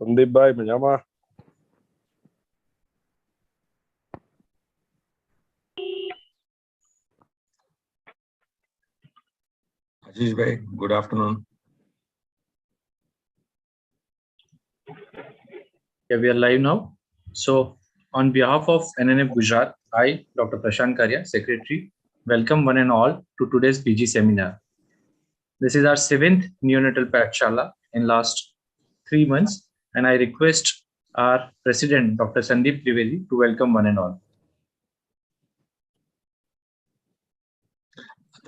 संदीप भाई मजामा? Ashish bhai, good afternoon. Yeah, we are live now. So, on behalf of NNF Gujarat, I, Dr. Prashant Karya, Secretary, welcome one and all to today's PG seminar. This is our 7th neonatal Pathshala in last 3 months, and I request our President, Dr. Sandeep Trivedi, to welcome one and all.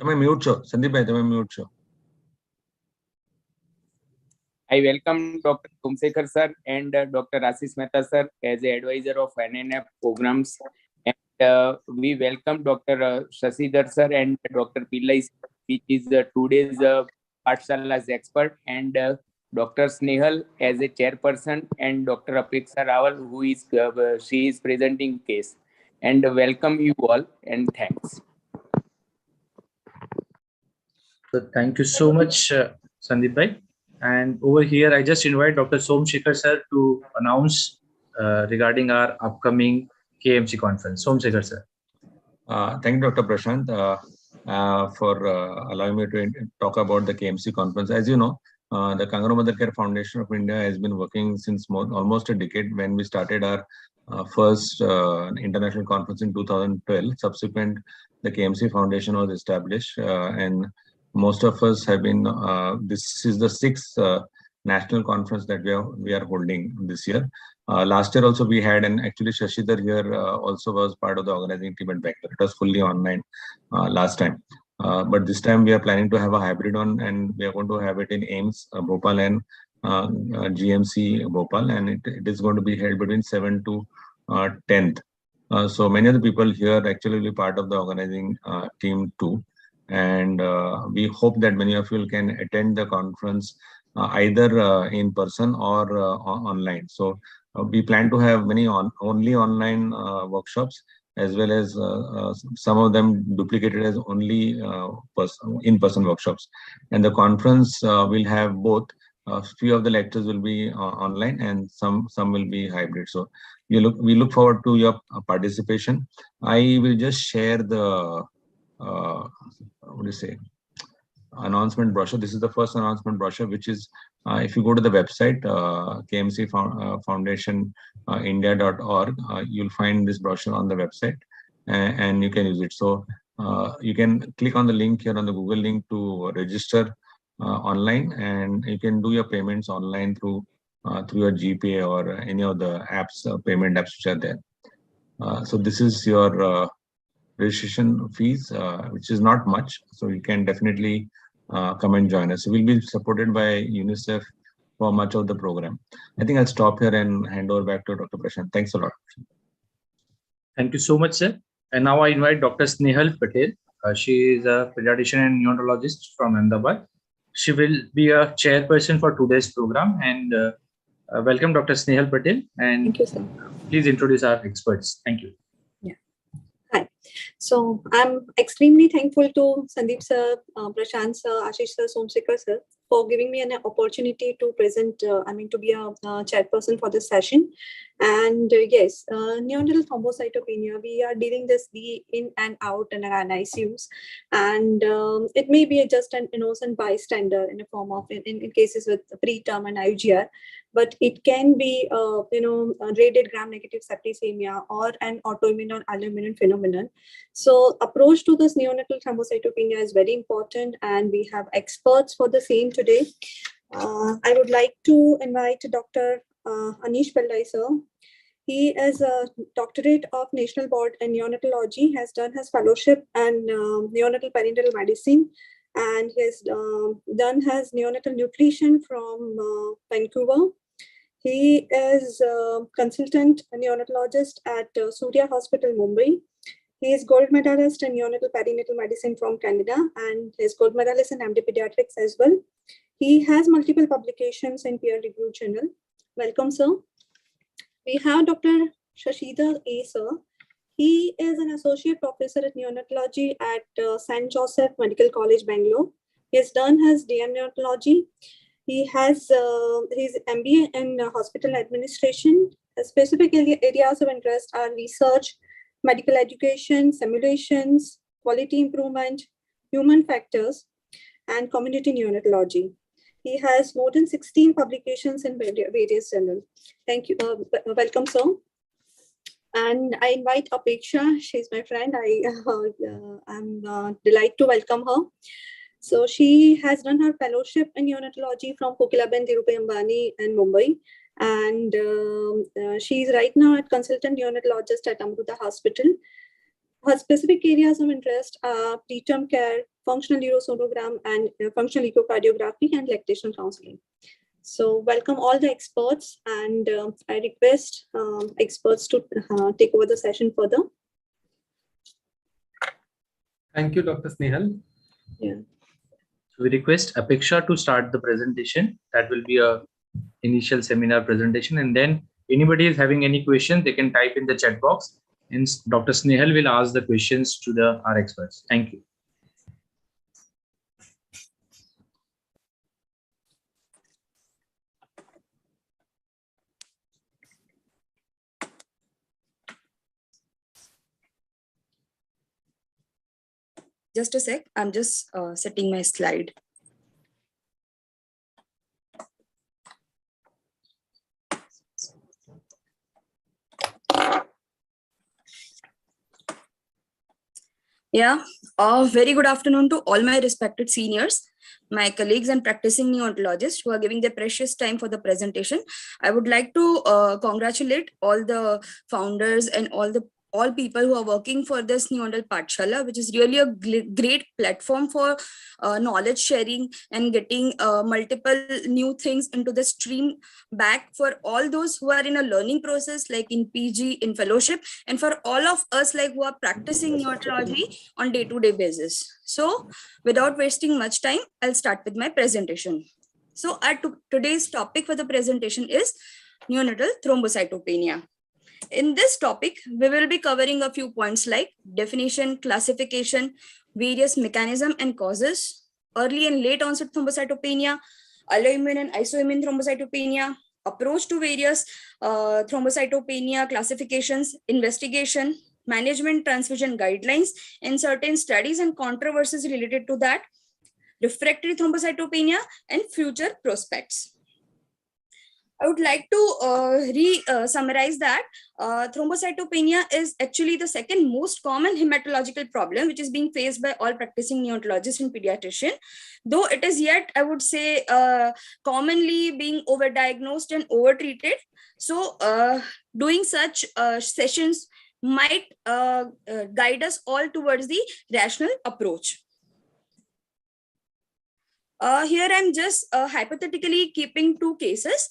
Mute show. Sandeep bhai, mute show. I welcome Dr. Somsekhar sir and Dr. Ashish Mehta sir as the advisor of NNF programs, and we welcome Dr. Shridhar sir and Dr. Pillai, which is today's Pathshala's expert, and Dr. Snehal as a chairperson, and Dr. Apexa Raval, who is she is presenting case, and welcome you all and thanks. So thank you so much, Sandeep bhai. And over here, I just invite Dr. Somsekhar sir to announce regarding our upcoming KMC conference. Somsekhar sir. Thank you, Dr. Prashant, for allowing me to talk about the KMC conference. As you know, the Kangaroo Mother Care Foundation of India has been working since almost a decade when we started our first international conference in 2012. Subsequent, the KMC Foundation was established, and most of us have been, this is the 6th national conference that we are holding this year. Last year also we had, and actually Shridhar here also was part of the organizing team at Bangalore. It was fully online last time. But this time we are planning to have a hybrid one, and we are going to have it in AIMS, Bhopal, and GMC Bhopal, and it is going to be held between 7th to 10th. So many of the people here actually will be part of the organizing team too. And we hope that many of you can attend the conference either in person or online. So we plan to have many only online workshops, as well as some of them duplicated as only in-person workshops. And the conference will have both. Few of the lectures will be online, and some will be hybrid. So we look forward to your participation. I will just share the announcement brochure. This is the first announcement brochure, which is if you go to the website kmcfoundationindia.org, you'll find this brochure on the website, and you can use it. So you can click on the link here on the Google link to register online, and you can do your payments online through your GPay or any of the apps, payment apps which are there. So this is your registration fees, which is not much, so you can definitely come and join us. We'll be supported by UNICEF for much of the program. I think I'll stop here and hand over back to Dr. Prashant. Thanks a lot. Thank you so much, sir. And now I invite Dr. Snehal Patel. She is a pediatrician and neonatologist from Ahmedabad. She will be a chairperson for today's program. And welcome, Dr. Snehal Patel. And thank you, sir. Please introduce our experts. Thank you. Hi. So I'm extremely thankful to Sandeep sir, Prashant sir, Ashish sir, Somsekhar sir for giving me an opportunity to present, to be a chairperson for this session. And yes, neonatal thrombocytopenia, we are dealing this in and out in our ICUs, and it may be just an innocent bystander in a form of in cases with preterm and IUGR, but it can be graded gram-negative septicemia or an autoimmune or alloimmune phenomenon. So approach to this neonatal thrombocytopenia is very important, and we have experts for the same today. I would like to invite Dr. Anish Pillai sir. He is a doctorate of National Board in Neonatology, has done his fellowship in neonatal perinatal medicine, and he has done his neonatal nutrition from Vancouver. He is a consultant neonatologist at Surya Hospital, Mumbai. He is gold medalist in neonatal perinatal medicine from Canada, and he is gold medalist in MD Pediatrics as well. He has multiple publications in peer-reviewed journal. Welcome, sir. We have Dr. Shridhar A. sir. He is an associate professor at neonatology at St. Joseph Medical College, Bangalore. He has done his DM neonatology. He has his MBA in hospital administration. Specific areas of interest are research, medical education, simulations, quality improvement, human factors, and community neonatology. He has more than 16 publications in various journals. Thank you. Welcome, sir. And I invite Apexa. She's my friend. I'm delighted to welcome her. So she has done her fellowship in neonatology from Kokilaben Dhirubhai Ambani in Mumbai. And she's right now a consultant neonatologist at Amruta Hospital. Her specific areas of interest are preterm care, functional neurosonogram, and functional echocardiography and lactation counseling. So welcome all the experts, and I request experts to take over the session further. Thank you, Dr. Snehal. Yeah. So we request Apexa to start the presentation. That will be a initial seminar presentation, and then anybody is having any questions, they can type in the chat box, and Dr. Snehal will ask the questions to our experts. Thank you. Just a sec, I'm just setting my slide. Yeah, very good afternoon to all my respected seniors, my colleagues and practicing neonatologists who are giving their precious time for the presentation. I would like to congratulate all the founders and all people who are working for this neonatal Pathshala, which is really a great platform for knowledge sharing and getting multiple new things into the stream back for all those who are in a learning process, like in PG, in fellowship, and for all of us like who are practicing neonatology on day-to-day basis. So without wasting much time, I'll start with my presentation. So today's topic for the presentation is neonatal thrombocytopenia. In this topic, we will be covering a few points like definition, classification, various mechanism and causes, early and late onset thrombocytopenia, autoimmune and isoimmune thrombocytopenia, approach to various thrombocytopenia classifications, investigation, management, transfusion guidelines, and certain studies and controversies related to that, refractory thrombocytopenia, and future prospects. I would like to summarize that thrombocytopenia is actually the second most common hematological problem which is being faced by all practicing neonatologists and pediatricians, though it is yet, I would say, commonly being overdiagnosed and overtreated. So doing such sessions might guide us all towards the rational approach. Here I'm just hypothetically keeping two cases.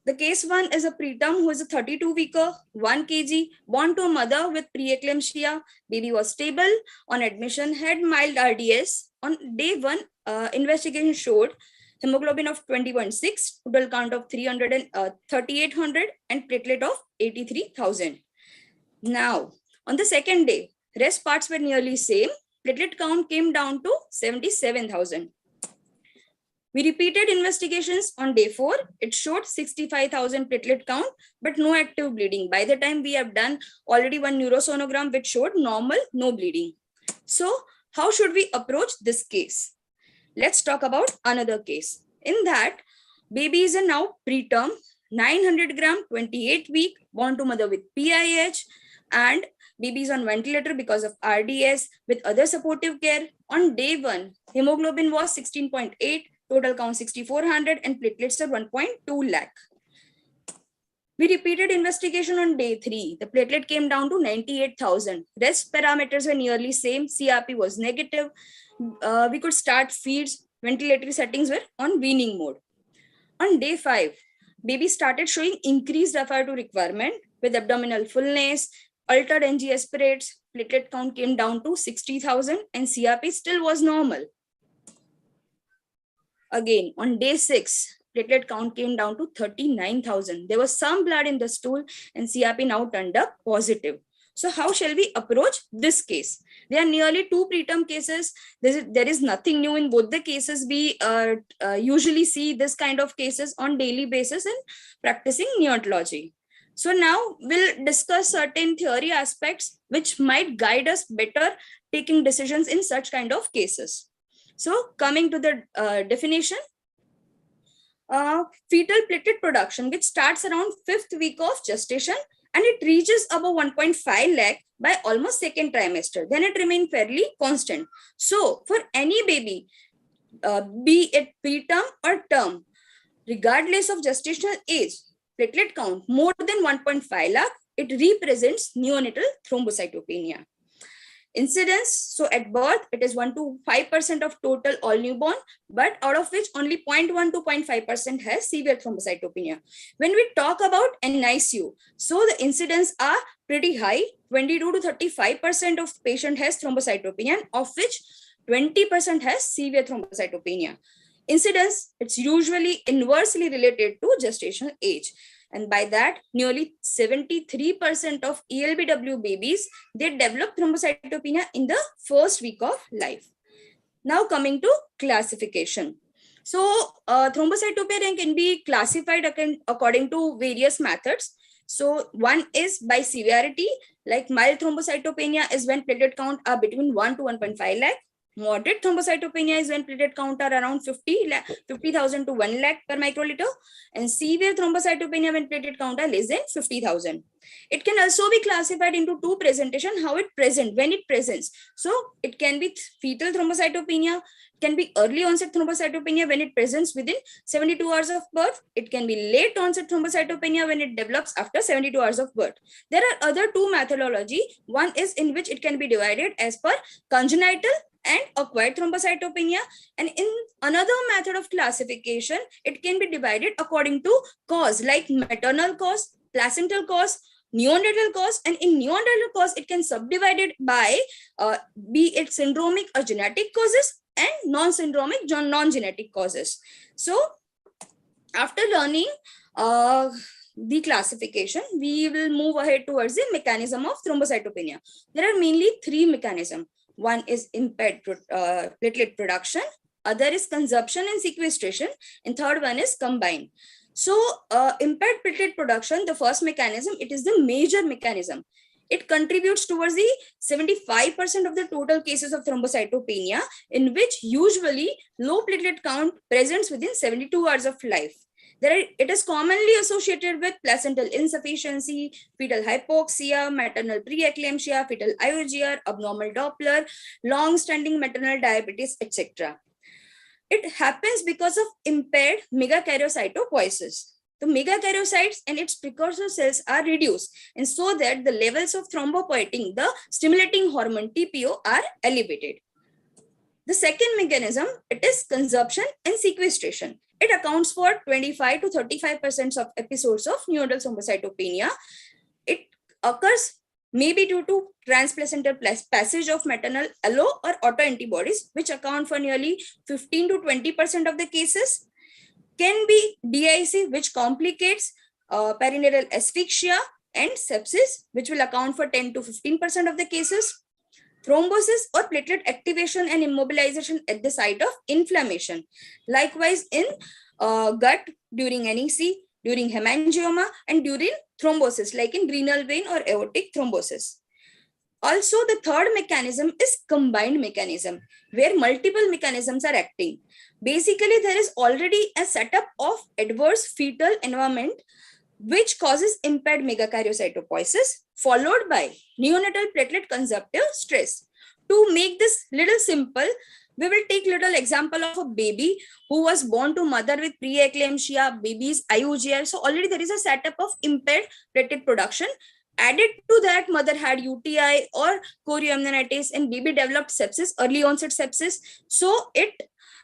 The case one is a preterm who is a 32-weeker, 1 kg, born to a mother with preeclampsia. Baby was stable. On admission, had mild RDS. On day 1, investigation showed hemoglobin of 20.6, total count of 3,800, and platelet of 83,000. Now, on the second day, rest parts were nearly same. Platelet count came down to 77,000. We repeated investigations on day 4. It showed 65,000 platelet count, but no active bleeding. By the time we have done already one neurosonogram, which showed normal, no bleeding. So how should we approach this case? Let's talk about another case. In that, baby is a now preterm, 900 gram, 28 week, born to mother with PIH, and baby is on ventilator because of RDS with other supportive care. On day 1, hemoglobin was 16.8, total count 6,400, and platelets are 1.2 lakh. We repeated investigation on day 3. The platelet came down to 98,000. Rest parameters were nearly same. CRP was negative. We could start feeds. Ventilatory settings were on weaning mode. On day 5, baby started showing increased FR2 requirement with abdominal fullness, altered NG aspirates. Platelet count came down to 60,000 and CRP still was normal. Again, on day 6, platelet count came down to 39,000. There was some blood in the stool and CRP now turned up positive. So how shall we approach this case? There are nearly 2 preterm cases. There is nothing new in both the cases. We usually see this kind of cases on daily basis in practicing neonatology. So now we'll discuss certain theory aspects which might guide us better taking decisions in such kind of cases. So coming to the definition, fetal platelet production, which starts around 5th week of gestation and it reaches above 1.5 lakh by almost 2nd trimester. Then it remains fairly constant. So for any baby, be it preterm or term, regardless of gestational age, platelet count more than 1.5 lakh, it represents neonatal thrombocytopenia. Incidence, so at birth, it is 1 to 5% of total all newborn, but out of which only 0.1 to 0.5% has severe thrombocytopenia. When we talk about NICU, so the incidence are pretty high, 22 to 35% of patient has thrombocytopenia, of which 20% has severe thrombocytopenia. Incidence, it's usually inversely related to gestational age. And by that, nearly 73% of ELBW babies, they develop thrombocytopenia in the 1st week of life. Now coming to classification. So thrombocytopenia can be classified according to various methods. So one is by severity, like mild thrombocytopenia is when platelet count are between 1 to 1.5 lakh. Moderate thrombocytopenia is when platelet count are around 50,000 to 1 lakh per microliter, and severe thrombocytopenia when platelet count are less than 50,000. It can also be classified into 2 presentation, how it when it presents. So it can be fetal thrombocytopenia, can be early onset thrombocytopenia when it presents within 72 hours of birth. It can be late onset thrombocytopenia when it develops after 72 hours of birth. There are other 2 methodology. One is in which it can be divided as per congenital and acquired thrombocytopenia, and in another method of classification, it can be divided according to cause, like maternal cause, placental cause, neonatal cause, and in neonatal cause, it can subdivided by be it syndromic or genetic causes and non-syndromic, non-genetic causes. So after learning the classification, we will move ahead towards the mechanism of thrombocytopenia. There are mainly 3 mechanisms. One is impaired platelet production, other is consumption and sequestration, and third one is combined. So impaired platelet production, the first mechanism, it is the major mechanism. It contributes towards the 75% of the total cases of thrombocytopenia, in which usually low platelet count presents within 72 hours of life. It is commonly associated with placental insufficiency, fetal hypoxia, maternal preeclampsia, fetal IUGR, abnormal Doppler, long-standing maternal diabetes, etc. It happens because of impaired megakaryocytopoiesis. The megakaryocytes and its precursor cells are reduced, and so that the levels of thrombopoietin, the stimulating hormone TPO, are elevated. The second mechanism, it is consumption and sequestration. It accounts for 25 to 35% of episodes of neonatal thrombocytopenia. It occurs maybe due to transplacental passage of maternal allo or autoantibodies, which account for nearly 15 to 20% of the cases. Can be DIC, which complicates perinatal asphyxia, and sepsis, which will account for 10 to 15% of the cases. Thrombosis or platelet activation and immobilization at the site of inflammation. Likewise, in gut during NEC, during hemangioma, and during thrombosis, like in renal vein or aortic thrombosis. Also, the third mechanism is combined mechanism, where multiple mechanisms are acting. Basically, there is already a setup of adverse fetal environment which causes impaired megakaryocytopoiesis, followed by neonatal platelet consumptive stress. To make this little simple, we will take little example of a baby who was born to mother with preeclampsia, baby's IUGR. So already there is a setup of impaired platelet production. Added to that, mother had UTI or chorioamnionitis, and baby developed sepsis, early onset sepsis. So it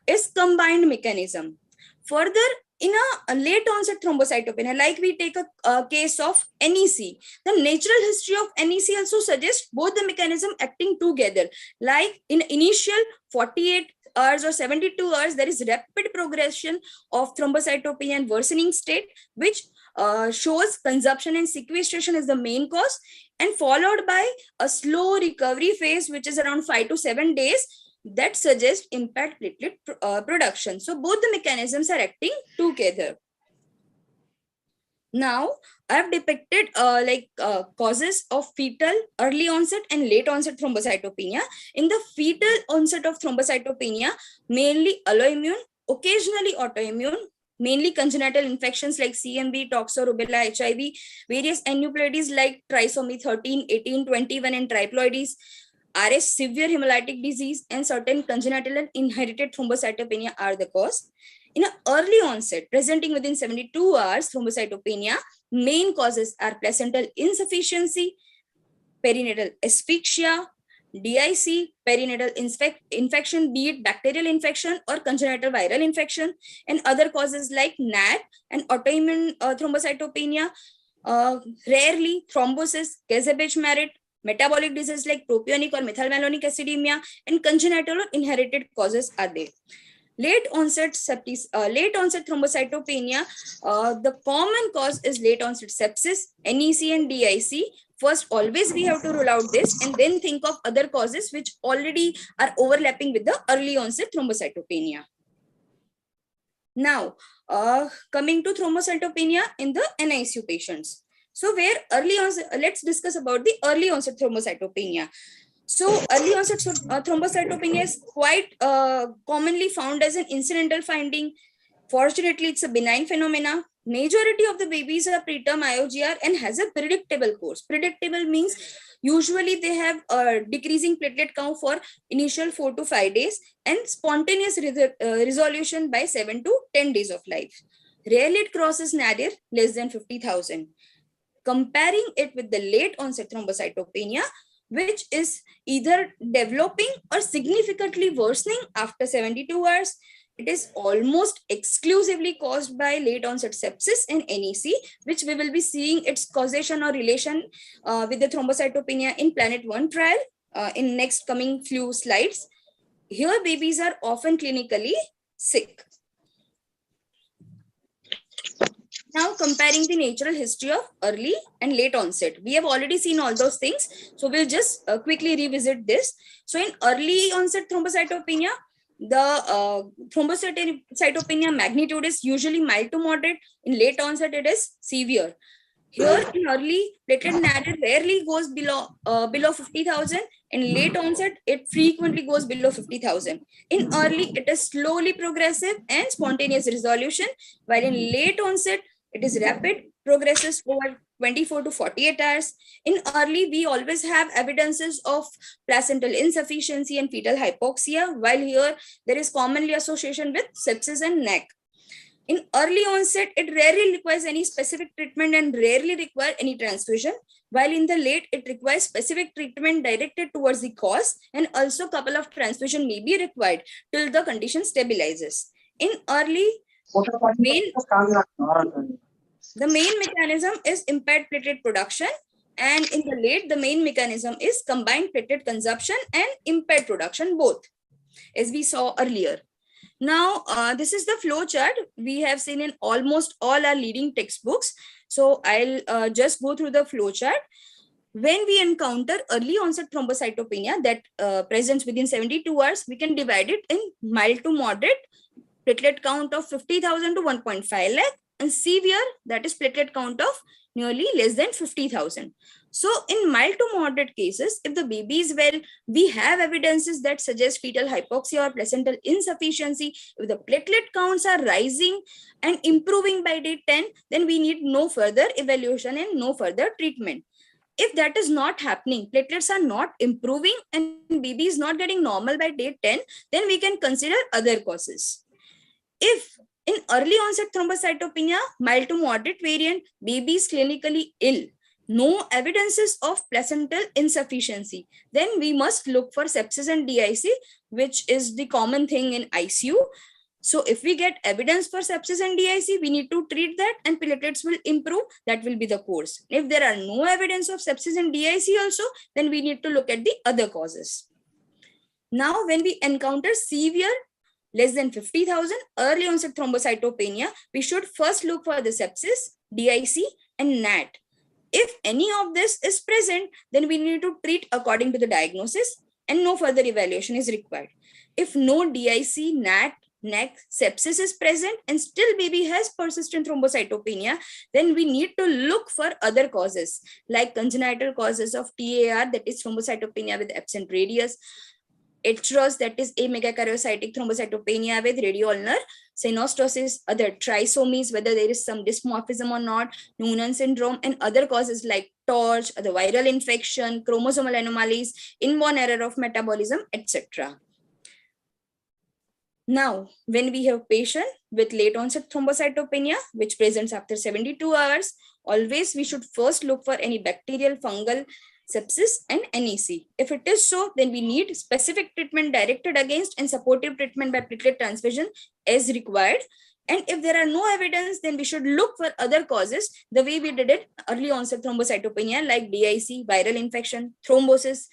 is combined mechanism. Further, in a late onset thrombocytopenia, like we take a case of NEC, the natural history of NEC also suggests both the mechanism acting together. Like in initial 48 hours or 72 hours, there is rapid progression of thrombocytopenia and worsening state, which shows consumption and sequestration is the main cause, and followed by a slow recovery phase, which is around 5 to 7 days, that suggests impaired platelet production. So both the mechanisms are acting together. Now, I have depicted causes of fetal, early onset and late onset thrombocytopenia. In the fetal onset of thrombocytopenia, mainly alloimmune, occasionally autoimmune, mainly congenital infections like CMV, toxo, rubella, HIV, various aneuploidies like trisomy 13, 18, 21 and triploidies, RS, severe hemolytic disease, and certain congenital and inherited thrombocytopenia are the cause. In an early onset, presenting within 72 hours, thrombocytopenia, main causes are placental insufficiency, perinatal asphyxia, DIC, perinatal infection, be it bacterial infection or congenital viral infection, and other causes like NAT and autoimmune thrombocytopenia, rarely thrombosis, Casabituric, metabolic disease like propionic or methylmalonic acidemia, and congenital or inherited causes are there. Late onset thrombocytopenia, the common cause is late onset sepsis, NEC and DIC. First, always we have to rule out this and then think of other causes which already are overlapping with the early onset thrombocytopenia. Now, coming to thrombocytopenia in the NICU patients. So where early onset, let's discuss about the early onset thrombocytopenia. So early onset thrombocytopenia is quite commonly found as an incidental finding. Fortunately, it's a benign phenomena. Majority of the babies are preterm IOGR and has a predictable course. Predictable means usually they have a decreasing platelet count for initial 4 to 5 days and spontaneous resolution by 7 to 10 days of life. Rarely it crosses nadir less than 50,000. Comparing it with the late onset thrombocytopenia, which is either developing or significantly worsening after 72 hours. It is almost exclusively caused by late onset sepsis and NEC, which we will be seeing its causation or relation with the thrombocytopenia in Planet 1 trial in next coming few slides. Here, babies are often clinically sick. Now, comparing the natural history of early and late onset. We have already seen all those things. So we'll just quickly revisit this. So in early onset thrombocytopenia, the thrombocytopenia magnitude is usually mild to moderate. In late onset, it is severe. Here in early, platelet nadir rarely goes below 50,000. In late onset, it frequently goes below 50,000. In early, it is slowly progressive and spontaneous resolution, while in late onset, it is rapid, progresses over 24 to 48 hours. In early, we always have evidences of placental insufficiency and fetal hypoxia, while here there is commonly association with sepsis and NEC. In early onset, it rarely requires any specific treatment and rarely requires any transfusion, while in the late, it requires specific treatment directed towards the cause, and also a couple of transfusion may be required till the condition stabilizes. In early, the main mechanism is impaired platelet production, and in the late, the main mechanism is combined platelet consumption and impaired production both, as we saw earlier. Now, this is the flow chart we have seen in almost all our leading textbooks. So I'll just go through the flow chart. When we encounter early onset thrombocytopenia that presents within 72 hours, we can divide it in mild to moderate, platelet count of 50,000 to 1.5 lakh, and severe, that is platelet count of nearly less than 50,000. So in mild to moderate cases, if the baby is well, we have evidences that suggest fetal hypoxia or placental insufficiency. If the platelet counts are rising and improving by day 10, then we need no further evaluation and no further treatment. If that is not happening, platelets are not improving and baby is not getting normal by day 10, then we can consider other causes. If in early onset thrombocytopenia, mild to moderate variant, baby is clinically ill, no evidences of placental insufficiency, then we must look for sepsis and DIC, which is the common thing in ICU. So if we get evidence for sepsis and DIC, we need to treat that and platelets will improve. That will be the course. If there are no evidence of sepsis and DIC also, then we need to look at the other causes. Now, when we encounter severe, less than 50,000 early onset thrombocytopenia, we should first look for the sepsis, DIC, and NAT. If any of this is present, then we need to treat according to the diagnosis and no further evaluation is required. If no DIC, NAT, NEC, sepsis is present and still baby has persistent thrombocytopenia, then we need to look for other causes like congenital causes of TAR, that is thrombocytopenia with absent radius, atros, that is amegakaryocytic thrombocytopenia with radioulnar synostosis, other trisomies, whether there is some dysmorphism or not, Noonan syndrome, and other causes like TORCH, the viral infection, chromosomal anomalies, inborn error of metabolism, etc. Now, when we have patient with late onset thrombocytopenia, which presents after 72 hours, always we should first look for any bacterial, fungal, sepsis and NEC. If it is so, then we need specific treatment directed against and supportive treatment by platelet transfusion as required. And if there are no evidence, then we should look for other causes the way we did it early onset thrombocytopenia like DIC, viral infection, thrombosis.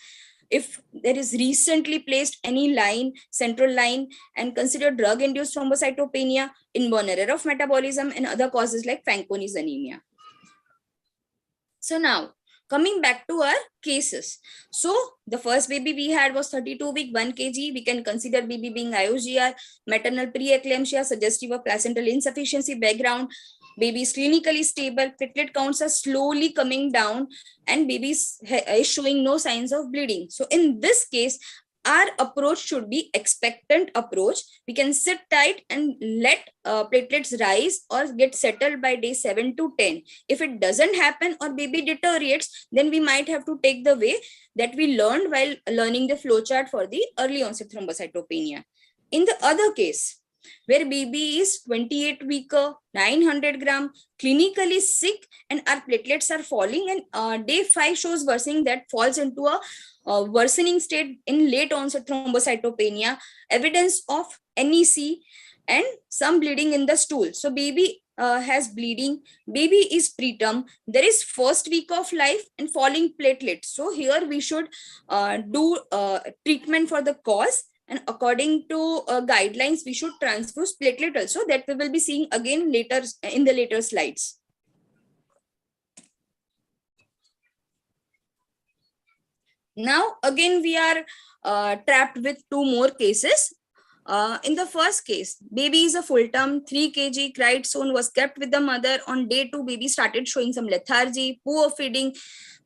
If there is recently placed any line, central line, and consider drug-induced thrombocytopenia, inborn error of metabolism, and other causes like Fanconi's anemia. So now, coming back to our cases. So the first baby we had was 32 week, 1 kg. We can consider baby being IOGR, maternal preeclampsia, suggestive of placental insufficiency background. Baby is clinically stable, platelet counts are slowly coming down, and baby is showing no signs of bleeding. So in this case, our approach should be expectant approach. We can sit tight and let platelets rise or get settled by day 7 to 10. If it doesn't happen or baby deteriorates, then we might have to take the way that we learned while learning the flowchart for the early onset thrombocytopenia. In the other case, where baby is 28 weeker, 900 gram, clinically sick, and our platelets are falling, and day 5 shows worsening, that falls into a worsening state in late onset thrombocytopenia, evidence of NEC and some bleeding in the stool. So baby has bleeding, baby is preterm, there is first week of life and falling platelets. So here we should do treatment for the cause. And according to guidelines, we should transfuse platelet also, that we will be seeing again later in the later slides. Now, again, we are trapped with 2 more cases. In the first case, baby is a full-term, 3 kg, cried soon, was kept with the mother. On day 2, baby started showing some lethargy, poor feeding.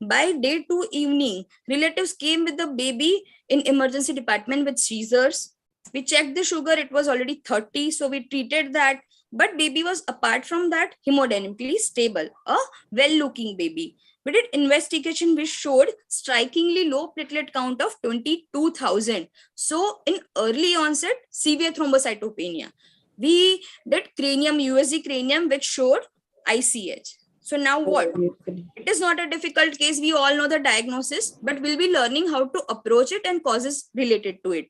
By day 2 evening, relatives came with the baby in emergency department with seizures. We checked the sugar, it was already 30, so we treated that. But baby was, apart from that, hemodynamically stable, a well-looking baby. We did investigation which showed strikingly low platelet count of 22,000. So in early onset, severe thrombocytopenia. We did cranium, USG cranium, which showed ICH. So now what? It is not a difficult case. We all know the diagnosis, but we'll be learning how to approach it and causes related to it.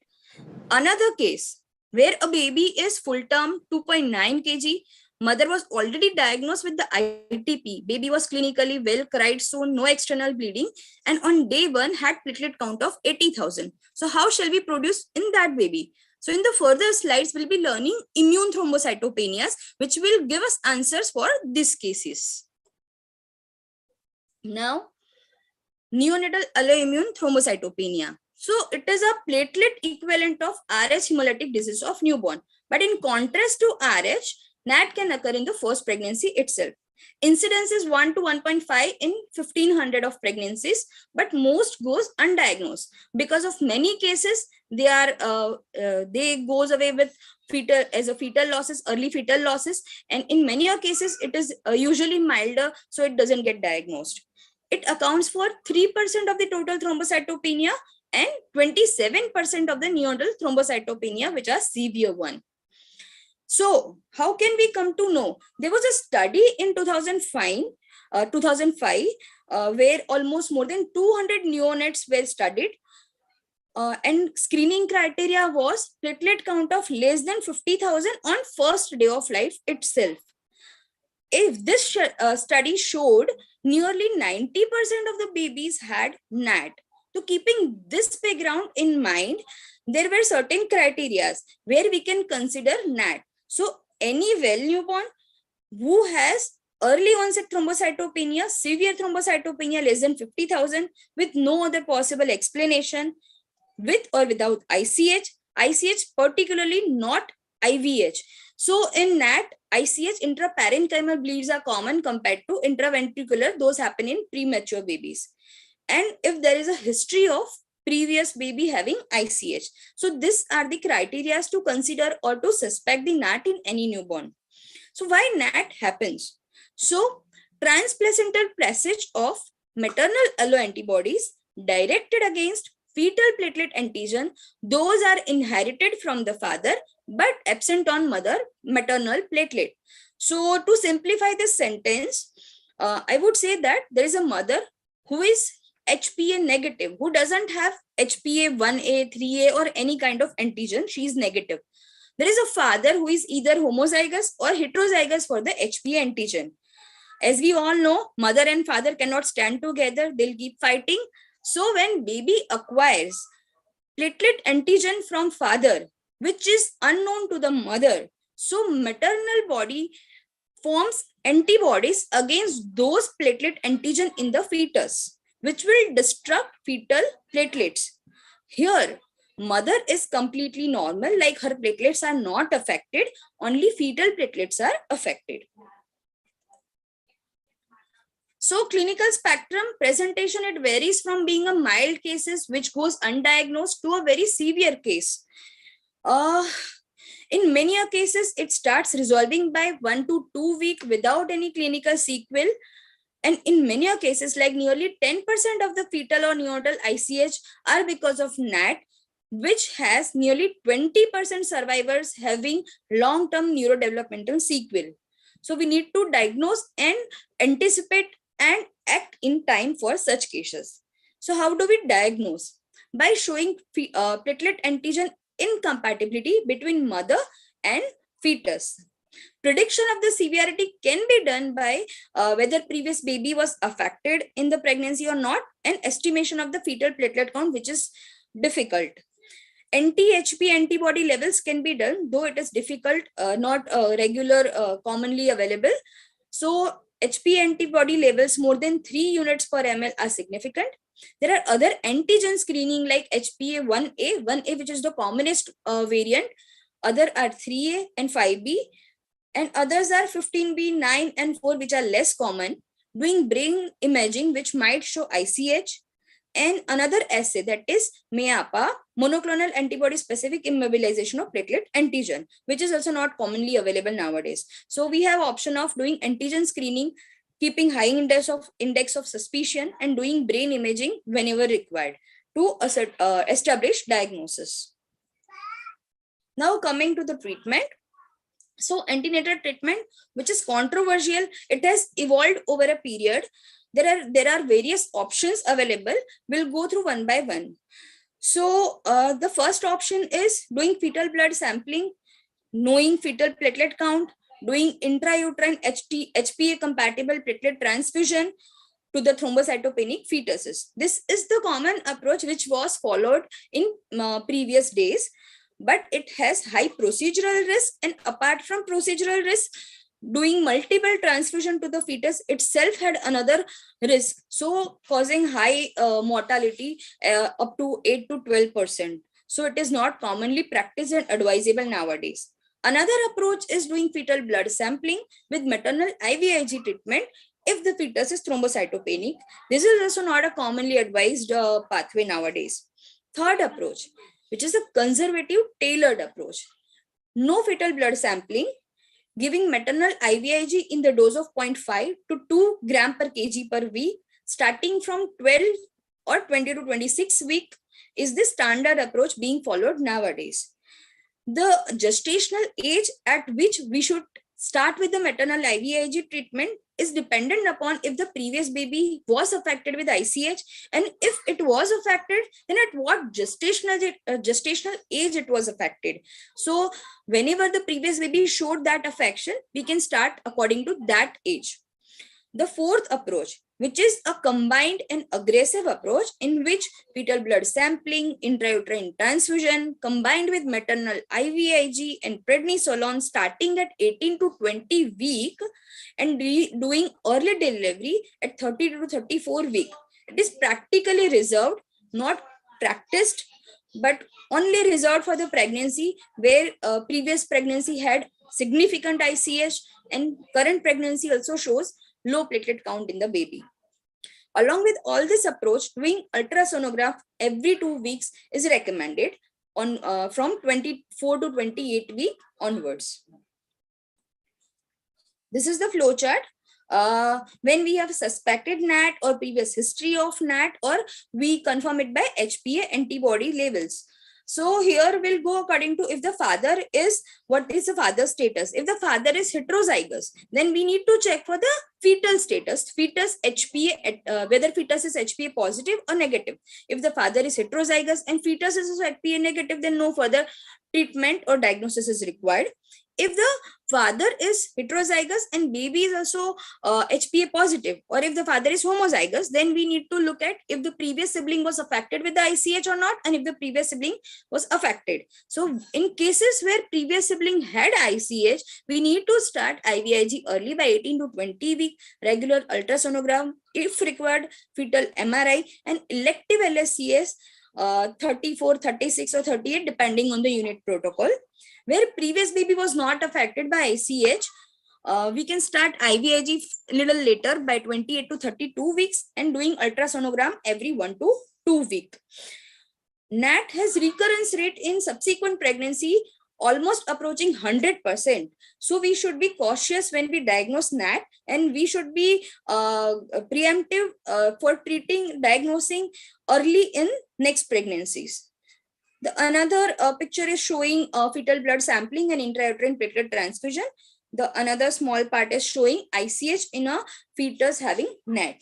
Another case where a baby is full term, 2.9 kg. Mother was already diagnosed with the ITP. Baby was clinically well, cried soon, no external bleeding, and on day 1 had platelet count of 80,000. So how shall we produce in that baby? So in the further slides, we'll be learning immune thrombocytopenias, which will give us answers for these cases. Now, neonatal autoimmune thrombocytopenia. So it is a platelet equivalent of RH, hemolytic disease of newborn. But in contrast to RH, NAT can occur in the first pregnancy itself. Incidence is 1 to 1.5 in 1500 of pregnancies, but most goes undiagnosed. Because of many cases, they goes away with fetal losses, early fetal losses, and in many cases it is usually milder, so it doesn't get diagnosed. It accounts for 3% of the total thrombocytopenia and 27% of the neonatal thrombocytopenia, which are severe one. So how can we come to know? There was a study in 2005, where almost more than 200 neonates were studied. And screening criteria was platelet count of less than 50,000 on first day of life itself. If this study showed nearly 90% of the babies had NAT. So keeping this background in mind, there were certain criteria where we can consider NAT. So any well newborn who has early onset thrombocytopenia, severe thrombocytopenia less than 50,000 with no other possible explanation, with or without ICH particularly not IVH. So in NAT, ICH, intraparenchymal bleeds are common compared to intraventricular. Those happen in premature babies. And if there is a history of previous baby having ICH. So these are the criteria to consider or to suspect the NAT in any newborn. So why NAT happens? So transplacental passage of maternal alloantibodies directed against fetal platelet antigen, those are inherited from the father but absent on maternal platelet. So to simplify this sentence, I would say that there is a mother who is HPA negative, who doesn't have HPA 1A, 3A or any kind of antigen, she is negative. There is a father who is either homozygous or heterozygous for the HPA antigen. As we all know, mother and father cannot stand together, they'll keep fighting. So when baby acquires platelet antigen from father, which is unknown to the mother, so maternal body forms antibodies against those platelet antigen in the fetus, which will destruct fetal platelets. Here, mother is completely normal, like her platelets are not affected, only fetal platelets are affected. So clinical spectrum presentation, it varies from being a mild cases which goes undiagnosed to a very severe case. In many cases, it starts resolving by 1 to 2 weeks without any clinical sequel. And in many cases, like nearly 10% of the fetal or neonatal ICH are because of NAT, which has nearly 20% survivors having long-term neurodevelopmental sequel. So we need to diagnose and anticipate and act in time for such cases. So how do we diagnose? By showing platelet antigen incompatibility between mother and fetus. Prediction of the severity can be done by whether previous baby was affected in the pregnancy or not, and estimation of the fetal platelet count, which is difficult. Anti-HP antibody levels can be done, though it is difficult, not regular, commonly available. So HP antibody levels more than 3 units per ml are significant. There are other antigen screening like HPA 1A, which is the commonest variant. Other are 3A and 5B, and others are 15B, 9 and 4, which are less common. Doing brain imaging, which might show ICH, and another assay, that is MEAPA, monoclonal antibody specific immobilization of platelet antigen, which is also not commonly available nowadays. So we have option of doing antigen screening, keeping high index of suspicion, and doing brain imaging whenever required to establish diagnosis. Now coming to the treatment. So antenatal treatment, which is controversial, it has evolved over a period. There are various options available. We'll go through one by one. So the first option is doing fetal blood sampling, knowing fetal platelet count, doing intrauterine HPA compatible platelet transfusion to the thrombocytopenic fetuses. This is the common approach which was followed in previous days, but it has high procedural risk, and apart from procedural risk, doing multiple transfusion to the fetus itself had another risk, so causing high mortality up to 8 to 12%. So it is not commonly practiced and advisable nowadays. Another approach is doing fetal blood sampling with maternal IVIG treatment if the fetus is thrombocytopenic. This is also not a commonly advised pathway nowadays. Third approach, which is a conservative tailored approach. No fetal blood sampling, giving maternal IVIG in the dose of 0.5 to 2 gram per kg per week, starting from 12 or 20 to 26 week is the standard approach being followed nowadays. The gestational age at which we should start with the maternal IVIG treatment is dependent upon if the previous baby was affected with ICH, and if it was affected, then at what gestational age it was affected. So whenever the previous baby showed that affection, we can start according to that age. The fourth approach, which is a combined and aggressive approach in which fetal blood sampling, intrauterine transfusion, combined with maternal IVIG and prednisolone starting at 18 to 20 week and doing early delivery at 30 to 34 week. It is practically reserved, not practiced, but only reserved for the pregnancy where previous pregnancy had significant ICH and current pregnancy also shows low platelet count in the baby. Along with all this approach, doing ultrasonograph every 2 weeks is recommended on from 24 to 28 week onwards. This is the flow chart. When we have suspected NAT or previous history of NAT, or we confirm it by HPA antibody levels. So here we'll go according to if the father is, what is the father's status? If the father is heterozygous, then we need to check for the fetal status, fetus HPA, whether fetus is HPA positive or negative. If the father is heterozygous and fetus is HPA negative, then no further treatment or diagnosis is required. If the father is heterozygous and baby is also HPA positive, or if the father is homozygous, then we need to look at if the previous sibling was affected with the ICH or not, and if the previous sibling was affected. So in cases where previous sibling had ICH, we need to start IVIG early by 18 to 20 week, regular ultrasonogram, if required, fetal MRI, and elective LSCS 34, 36, or 38, depending on the unit protocol. Where previous baby was not affected by ICH, we can start IVIG a little later by 28 to 32 weeks and doing ultrasonogram every 1 to 2 weeks. NAT has recurrence rate in subsequent pregnancy almost approaching 100%. So we should be cautious when we diagnose NAT, and we should be preemptive for diagnosing early in next pregnancies. The another picture is showing fetal blood sampling and intrauterine platelet transfusion. The another small part is showing ICH in a fetus having NAT.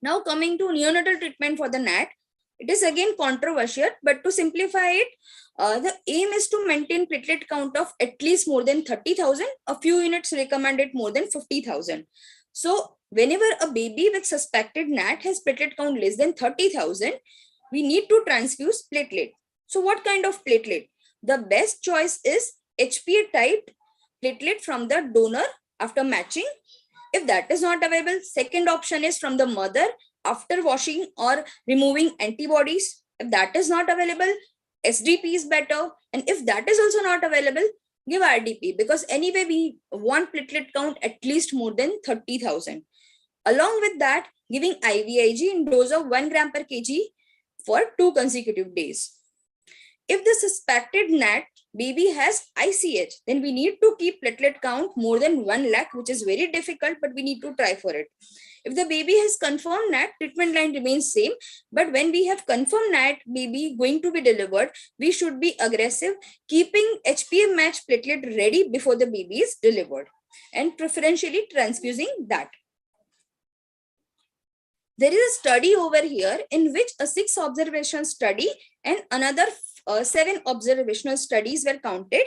Now coming to neonatal treatment for the NAT, it is again controversial, but to simplify it, the aim is to maintain platelet count of at least more than 30,000. A few units recommended more than 50,000. So whenever a baby with suspected NAT has platelet count less than 30,000, we need to transfuse platelet. So what kind of platelet? The best choice is HPA type platelet from the donor after matching. If that is not available, second option is from the mother after washing or removing antibodies. If that is not available, SDP is better. And if that is also not available, give RDP, because anyway we want platelet count at least more than 30,000. Along with that, giving IVIG in dose of 1 gram per kg for 2 consecutive days. If the suspected NAT baby has ICH, then we need to keep platelet count more than 1 lakh, which is very difficult, but we need to try for it. If the baby has confirmed NAT, treatment line remains same. But when we have confirmed NAT baby going to be delivered, we should be aggressive, keeping HPA matched platelet ready before the baby is delivered, and preferentially transfusing that. There is a study over here in which a 6 observation study and another 7 observational studies were counted.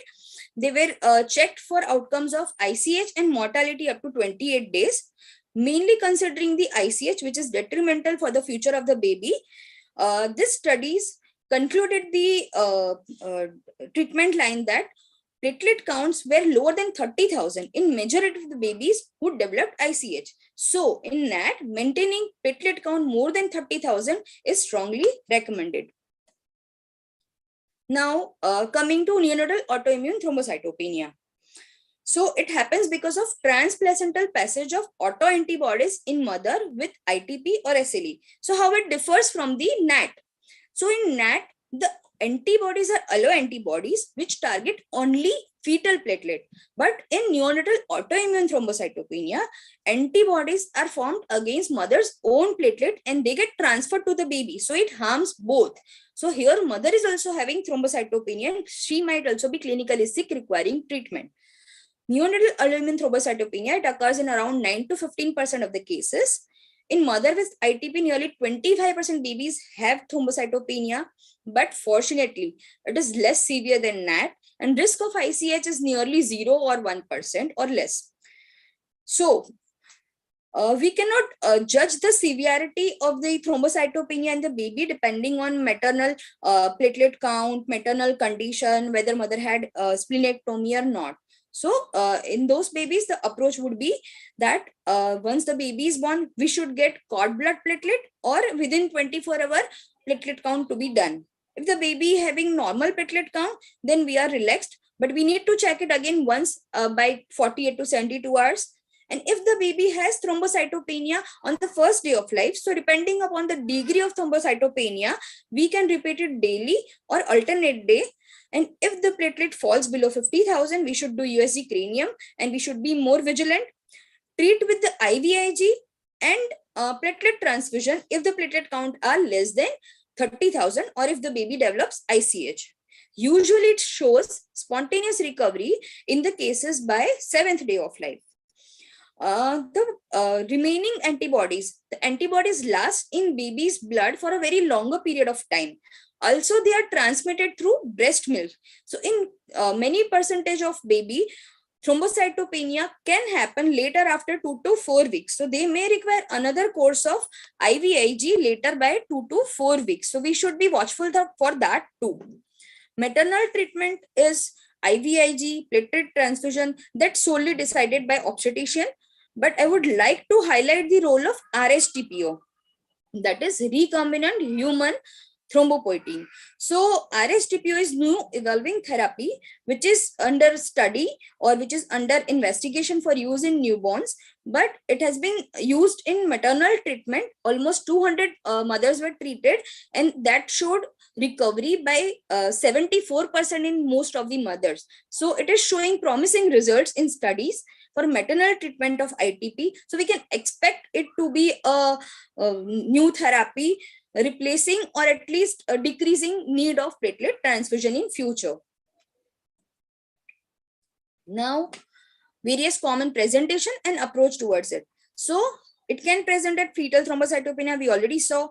They were checked for outcomes of ICH and mortality up to 28 days, mainly considering the ICH, which is detrimental for the future of the baby. These studies concluded the treatment line that platelet counts were lower than 30,000 in majority of the babies who developed ICH. So in NAT, maintaining platelet count more than 30,000 is strongly recommended. Now, coming to neonatal autoimmune thrombocytopenia. So it happens because of transplacental passage of autoantibodies in mother with ITP or SLE. So how it differs from the NAT? So in NAT, the antibodies are alloantibodies which target only fetal platelet. But in neonatal autoimmune thrombocytopenia, antibodies are formed against mother's own platelet and they get transferred to the baby. So it harms both. So here mother is also having thrombocytopenia and she might also be clinically sick requiring treatment. Neonatal autoimmune thrombocytopenia, it occurs in around 9 to 15% of the cases. In mother with ITP, nearly 25% babies have thrombocytopenia, but fortunately, it is less severe than NAT, and risk of ICH is nearly 0 or 1% or less. So, We cannot judge the severity of the thrombocytopenia in the baby depending on maternal platelet count, maternal condition, whether mother had splenectomy or not. So in those babies, the approach would be that once the baby is born, we should get cord blood platelet or within 24 hours platelet count to be done. If the baby having normal platelet count, then we are relaxed, but we need to check it again once by 48 to 72 hours. And if the baby has thrombocytopenia on the first day of life, so depending upon the degree of thrombocytopenia, we can repeat it daily or alternate day. And if the platelet falls below 50,000, we should do USG cranium and we should be more vigilant. Treat with the IVIG and platelet transfusion if the platelet count are less than 30,000 or if the baby develops ICH. Usually it shows spontaneous recovery in the cases by 7th day of life. The remaining antibodies, the antibodies last in baby's blood for a very longer period of time. Also, they are transmitted through breast milk. So in many percentage of baby, thrombocytopenia can happen later after 2 to 4 weeks. So they may require another course of IVIG later by 2 to 4 weeks. So we should be watchful for that too. Maternal treatment is IVIG, platelet transfusion, that's solely decided by obstetrician. But I would like to highlight the role of RSTPO, that is recombinant human thrombopoietin. So RSTPO is new evolving therapy which is under study or which is under investigation for use in newborns, but it has been used in maternal treatment. Almost 200 mothers were treated and that showed recovery by 74% in most of the mothers. So it is showing promising results in studies for maternal treatment of ITP. So we can expect it to be a new therapy replacing or at least a decreasing need of platelet transfusion in future. Now, various common presentation and approach towards it. So it can present at fetal thrombocytopenia, we already saw,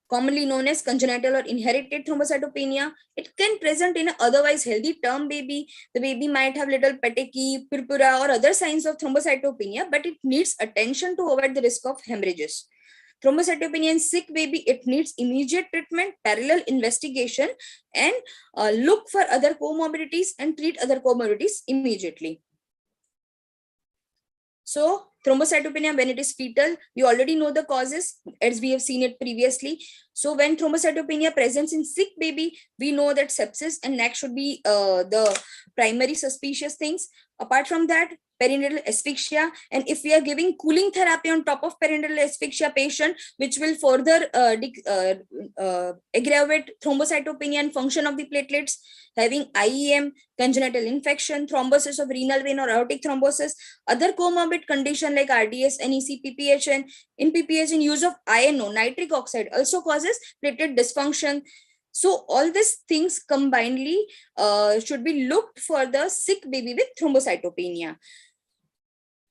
commonly known as congenital or inherited thrombocytopenia. It can present in an otherwise healthy term baby. The baby might have little petechiae, purpura or other signs of thrombocytopenia, but it needs attention to avoid the risk of hemorrhages. Thrombocytopenia in sick baby, it needs immediate treatment, parallel investigation, and look for other comorbidities and treat other comorbidities immediately. So thrombocytopenia, when it is fetal, we already know the causes as we have seen it previously. So when thrombocytopenia presents in sick baby, we know that sepsis and NAC should be the primary suspicious things. Apart from that, perinatal asphyxia, and if we are giving cooling therapy on top of perinatal asphyxia patient, which will further aggravate thrombocytopenia and function of the platelets, having IEM, congenital infection, thrombosis of renal vein or aortic thrombosis, other comorbid condition like RDS, NEC, PPHN. In PPHN, use of INO, nitric oxide, also causes platelet dysfunction. So all these things combinedly should be looked for the sick baby with thrombocytopenia.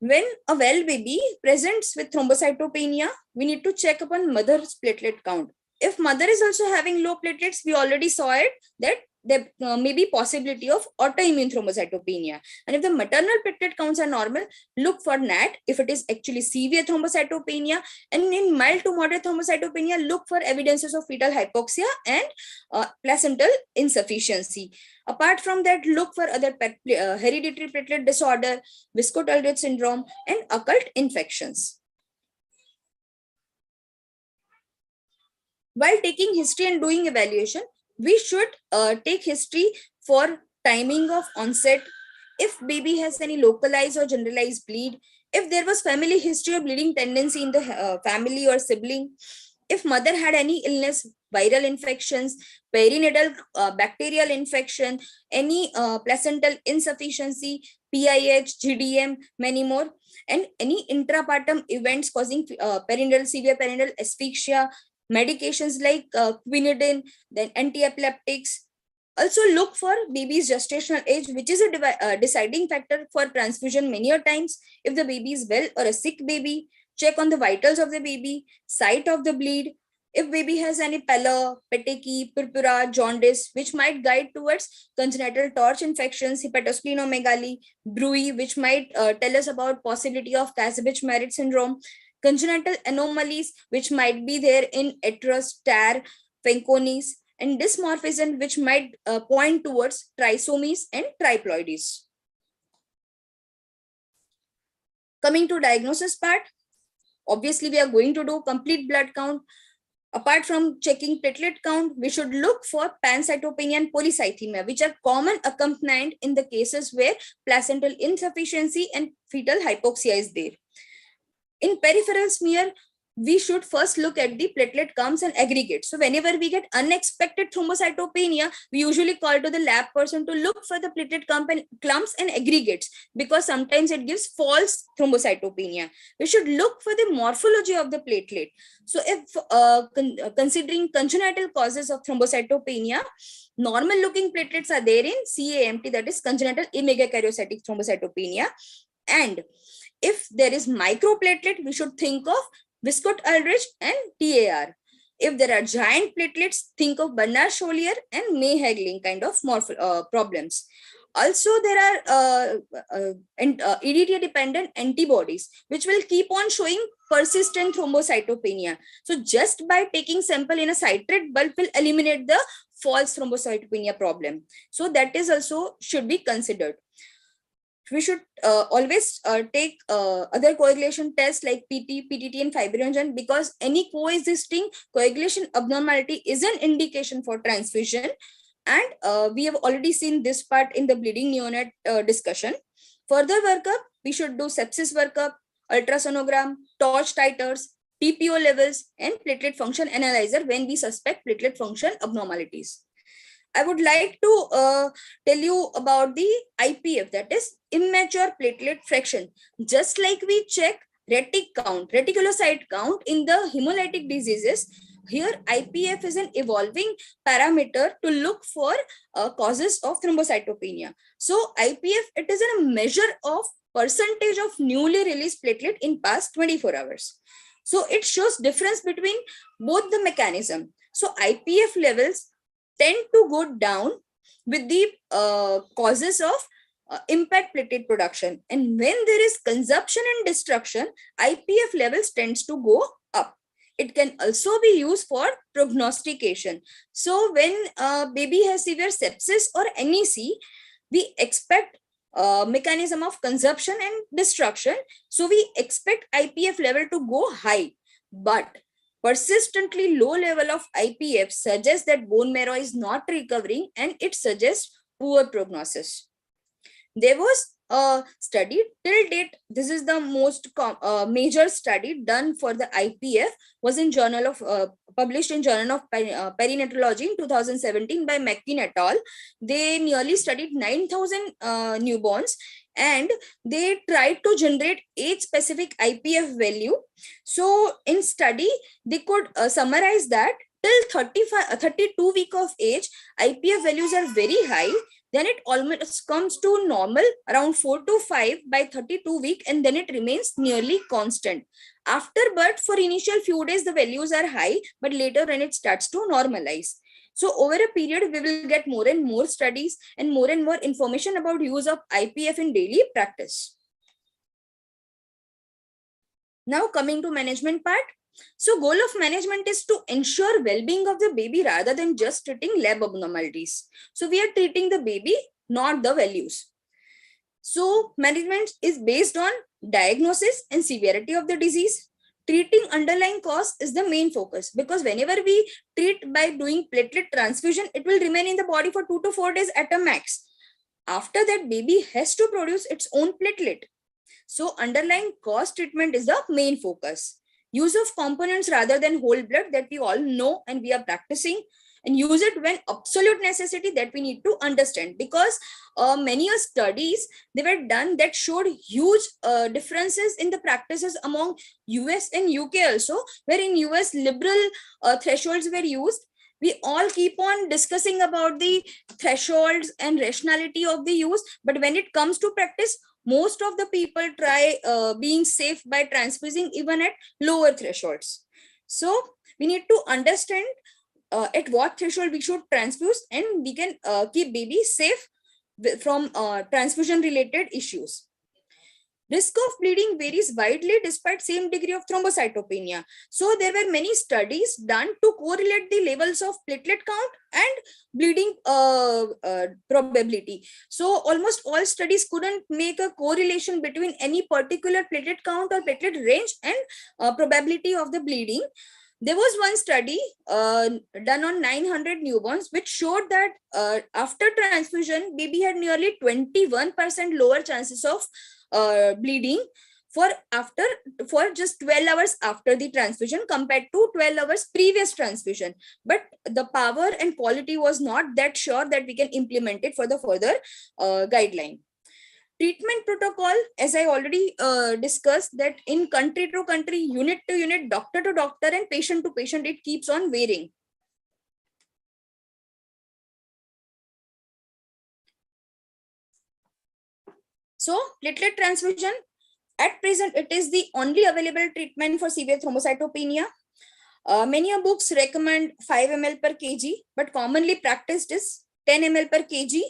When a well baby presents with thrombocytopenia, we need to check upon mother's platelet count. If mother is also having low platelets, we already saw it that there may be possibility of autoimmune thrombocytopenia. And if the maternal platelet counts are normal, look for NAT if it is actually severe thrombocytopenia. And in mild to moderate thrombocytopenia, look for evidences of fetal hypoxia and placental insufficiency. Apart from that, look for other hereditary platelet disorder, viscotalgate syndrome, and occult infections. While taking history and doing evaluation, we should take history for timing of onset, if baby has any localized or generalized bleed, if there was family history of bleeding tendency in the family or sibling, if mother had any illness, viral infections, perinatal bacterial infection, any placental insufficiency, PIH, GDM, many more, and any intrapartum events causing severe perinatal asphyxia, medications like quinidine, then anti-epileptics. Also look for baby's gestational age, which is a deciding factor for transfusion many a times. If the baby is well or a sick baby, check on the vitals of the baby, site of the bleed. If baby has any pallor, petechiae, purpura, jaundice, which might guide towards congenital torch infections, hepatosplenomegaly, bruit, which might tell us about possibility of Casabituric syndrome. congenital anomalies which might be there in Etrus, Tar, Fanconi's, and dysmorphism which might point towards trisomies and triploidies. Coming to diagnosis part, obviously we are going to do complete blood count. Apart from checking platelet count, we should look for pancytopenia and polycythemia, which are common accompaniment in the cases where placental insufficiency and fetal hypoxia is there. In peripheral smear, we should first look at the platelet counts and aggregates. So whenever we get unexpected thrombocytopenia, we usually call to the lab person to look for the platelet clumps and aggregates, because sometimes it gives false thrombocytopenia. We should look for the morphology of the platelet. So if considering congenital causes of thrombocytopenia, normal looking platelets are there in CAMT, that is congenital amegakaryocytic thrombocytopenia. And if there is microplatelet, we should think of Wiskott-Ulrich and TAR. If there are giant platelets, think of Bernard-Scholier and May-Hagelin kind of problems. Also, there are EDTA-dependent antibodies, which will keep on showing persistent thrombocytopenia. So just by taking sample in a citrate bulb will eliminate the false thrombocytopenia problem. So that is also should be considered. We should always take other coagulation tests like PT, PTT, and fibrinogen, because any coexisting coagulation abnormality is an indication for transfusion. And we have already seen this part in the bleeding neonate discussion. Further workup, we should do sepsis workup, ultrasonogram, torch titers, TPO levels, and platelet function analyzer when we suspect platelet function abnormalities. I would like to tell you about the IPF, that is immature platelet fraction. Just like we check reticulocyte count in the hemolytic diseases, here IPF is an evolving parameter to look for causes of thrombocytopenia. So IPF, it is a measure of percentage of newly released platelet in past 24 hours. So it shows difference between both the mechanism. So IPF levels tend to go down with the causes of impaired platelet production. And when there is consumption and destruction, IPF levels tends to go up. It can also be used for prognostication. So when baby has severe sepsis or NEC, we expect mechanism of consumption and destruction. So we expect IPF level to go high, but persistently low level of IPF suggests that bone marrow is not recovering, and it suggests poor prognosis. There was a study till date. This is the most major study done for the IPF, was in journal of published in Journal of Perinatology in 2017 by McKean et al. They nearly studied 9,000 newborns, and they tried to generate age-specific IPF value. So in study, they could summarize that till 32 week of age, IPF values are very high. Then it almost comes to normal around 4 to 5 by 32 week, and then it remains nearly constant. After birth, for initial few days, the values are high, but later when it starts to normalize. So over a period, we will get more and more studies and more information about use of IPF in daily practice. Now coming to management part. So goal of management is to ensure well-being of the baby rather than just treating lab abnormalities. So we are treating the baby, not the values. So management is based on diagnosis and severity of the disease. Treating underlying cause is the main focus, because whenever we treat by doing platelet transfusion, it will remain in the body for 2 to 4 days at a max. After that, baby has to produce its own platelet. So underlying cause treatment is the main focus. Use of components rather than whole blood, that we all know and we are practicing, and use it when absolute necessity, that we need to understand, because many studies they were done that showed huge differences in the practices among US and UK also, where in US liberal thresholds were used. We all keep on discussing about the thresholds and rationality of the use, but when it comes to practice, most of the people try being safe by transfusing even at lower thresholds. So we need to understand at what threshold we should transfuse, and we can keep baby safe from transfusion related issues. Risk of bleeding varies widely despite same degree of thrombocytopenia. So there were many studies done to correlate the levels of platelet count and bleeding probability. So almost all studies couldn't make a correlation between any particular platelet count or platelet range and probability of the bleeding. There was one study done on 900 newborns, which showed that after transfusion, baby had nearly 21% lower chances of bleeding for just 12 hours after the transfusion compared to 12 hours previous transfusion. But the power and quality was not that sure that we can implement it for the further guideline. Treatment protocol, as I already discussed, that in country to country, unit to unit, doctor to doctor, and patient to patient, it keeps on varying. So platelet transfusion, at present, it is the only available treatment for severe thrombocytopenia. Many books recommend 5 ml per kg, but commonly practiced is 10 ml per kg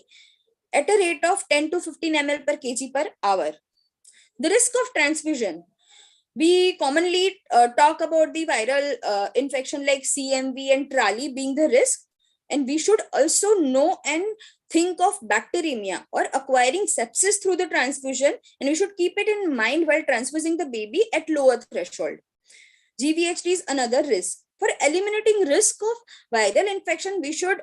at a rate of 10 to 15 ml per kg per hour. The risk of transfusion. We commonly talk about the viral infection like CMV and TRALI being the risk. And we should also know and think of bacteremia or acquiring sepsis through the transfusion. And we should keep it in mind while transfusing the baby at lower threshold. GVHD is another risk. For eliminating risk of viral infection, we should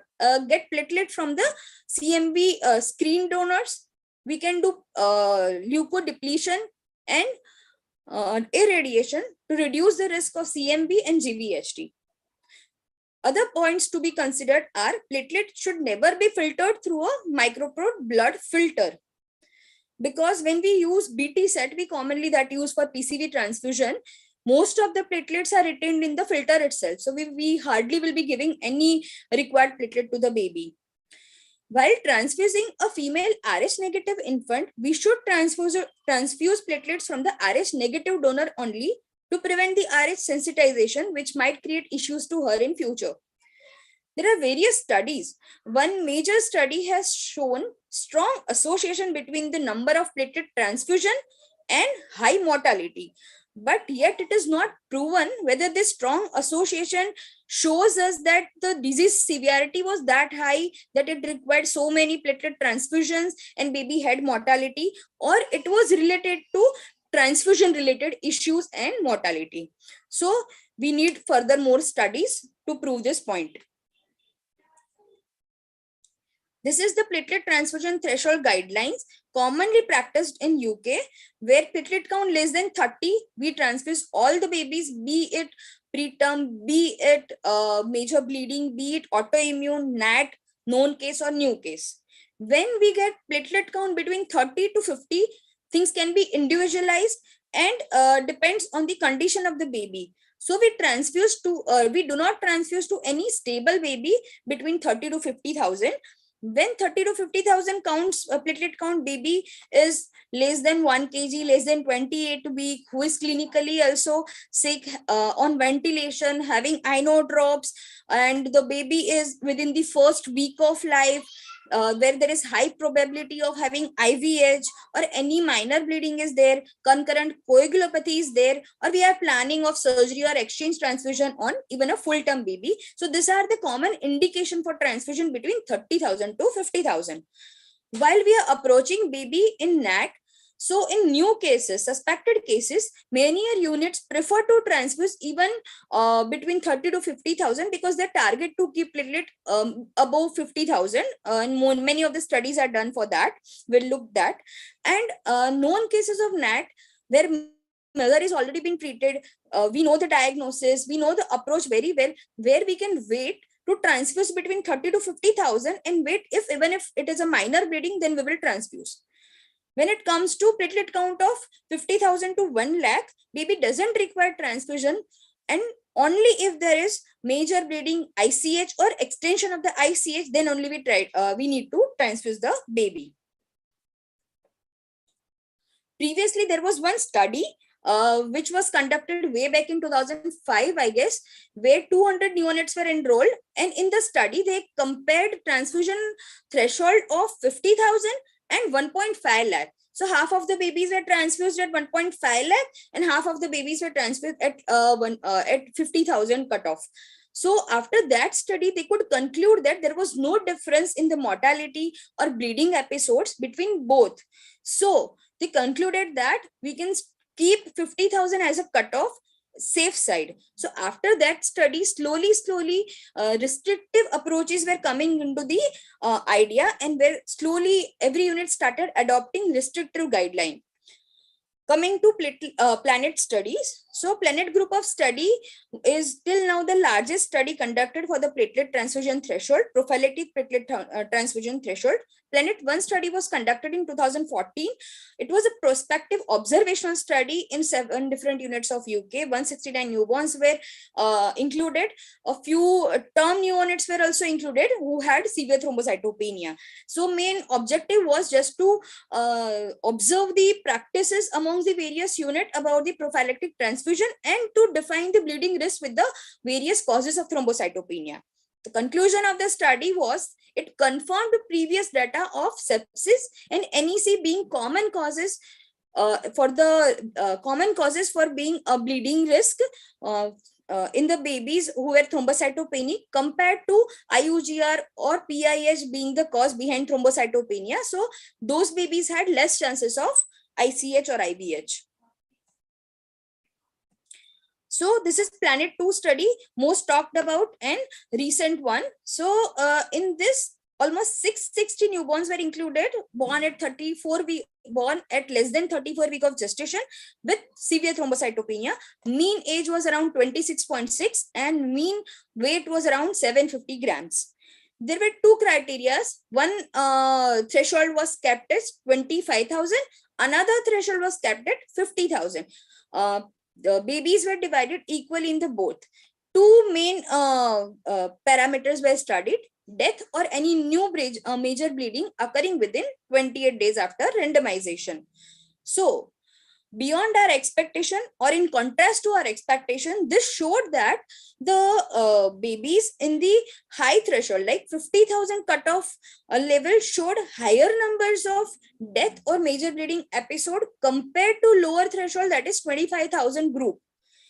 get platelet from the CMV screen donors. We can do leukodepletion and irradiation to reduce the risk of CMV and GVHD. Other points to be considered are platelet should never be filtered through a microprobe blood filter. Because when we use BT set, we commonly that use for PCV transfusion, most of the platelets are retained in the filter itself. So we hardly will be giving any required platelet to the baby. While transfusing a female Rh negative infant, we should transfuse platelets from the Rh negative donor only to prevent the Rh sensitization, which might create issues to her in future. There are various studies. One major study has shown strong association between the number of platelet transfusion and high mortality. But yet it is not proven whether this strong association shows us that the disease severity was that high that it required so many platelet transfusions and baby had mortality, or it was related to transfusion related issues and mortality. So we need further more studies to prove this point. This is the platelet transfusion threshold guidelines commonly practiced in UK, where platelet count less than 30, we transfuse all the babies, be it preterm, be it major bleeding, be it autoimmune, NAT, known case or new case. When we get platelet count between 30 to 50, things can be individualized and depends on the condition of the baby. So we do not transfuse to any stable baby between 30 to 50,000. When 30 to 50,000 counts, platelet count baby is less than 1 kg, less than 28 week, who is clinically also sick, on ventilation, having INO drops, and the baby is within the first week of life, where there is high probability of having IVH, or any minor bleeding is there, concurrent coagulopathy is there, or we are planning of surgery or exchange transfusion on even a full-term baby. So these are the common indication for transfusion between 30,000 to 50,000. While we are approaching baby in NAT, so in new cases, suspected cases, many units prefer to transfuse even between 30 to 50,000 because they target to keep platelet above 50,000. And many of the studies are done for that. We'll look that. And known cases of NAT where mother is already been treated, we know the diagnosis, we know the approach very well, where we can wait to transfuse between 30 to 50,000 and wait even if it is a minor bleeding, then we will transfuse. When it comes to platelet count of 50,000 to 1 lakh, baby doesn't require transfusion, and only if there is major bleeding, ICH or extension of the ICH, then only we need to transfuse the baby. Previously, there was one study which was conducted way back in 2005, I guess, where 200 neonates were enrolled, and in the study, they compared transfusion threshold of 50,000 and 1.5 lakh. So half of the babies were transfused at 1.5 lakh and half of the babies were transfused at 50,000 cutoff. So after that study, they could conclude that there was no difference in the mortality or bleeding episodes between both. So they concluded that we can keep 50,000 as a cutoff, safe side. So after that study, slowly restrictive approaches were coming into the idea, and where slowly every unit started adopting restrictive guideline. Coming to Planet studies. So Planet group of study is till now the largest study conducted for the platelet transfusion threshold, prophylactic platelet transfusion threshold. Planet 1 study was conducted in 2014. It was a prospective observational study in 7 different units of UK. 169 newborns were included. A few term neonates were also included who had severe thrombocytopenia. So main objective was just to observe the practices amongst the various units about the prophylactic transfusion and to define the bleeding risk with the various causes of thrombocytopenia. The conclusion of the study was it confirmed previous data of sepsis and NEC being common causes for being a bleeding risk in the babies who were thrombocytopenic compared to IUGR or PIH being the cause behind thrombocytopenia. So those babies had less chances of ICH or IBH. So this is Planet 2 study, most talked about and recent one. So in this, almost 660 newborns were included, born at less than 34 weeks of gestation with severe thrombocytopenia. Mean age was around 26.6 and mean weight was around 750 grams. There were 2 criteria. One threshold was kept as 25,000. Another threshold was kept at 50,000. The babies were divided equally in the both. 2 main parameters were studied: death or any new major bleeding occurring within 28 days after randomization. So beyond our expectation, or in contrast to our expectation, this showed that the babies in the high threshold, like 50,000 cutoff level, showed higher numbers of death or major bleeding episode compared to lower threshold, that is 25,000 group.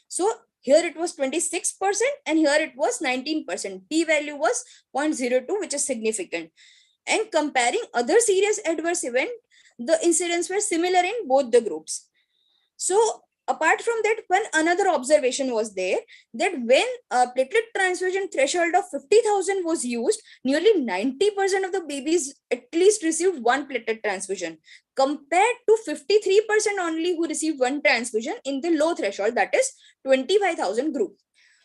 So here it was 26% and here it was 19%. P-value was 0.02, which is significant. And comparing other serious adverse event, the incidents were similar in both the groups. So apart from that, one another observation was there, that when a platelet transfusion threshold of 50,000 was used, nearly 90% of the babies at least received 1 platelet transfusion, compared to 53% only who received 1 transfusion in the low threshold, that is 25,000 group.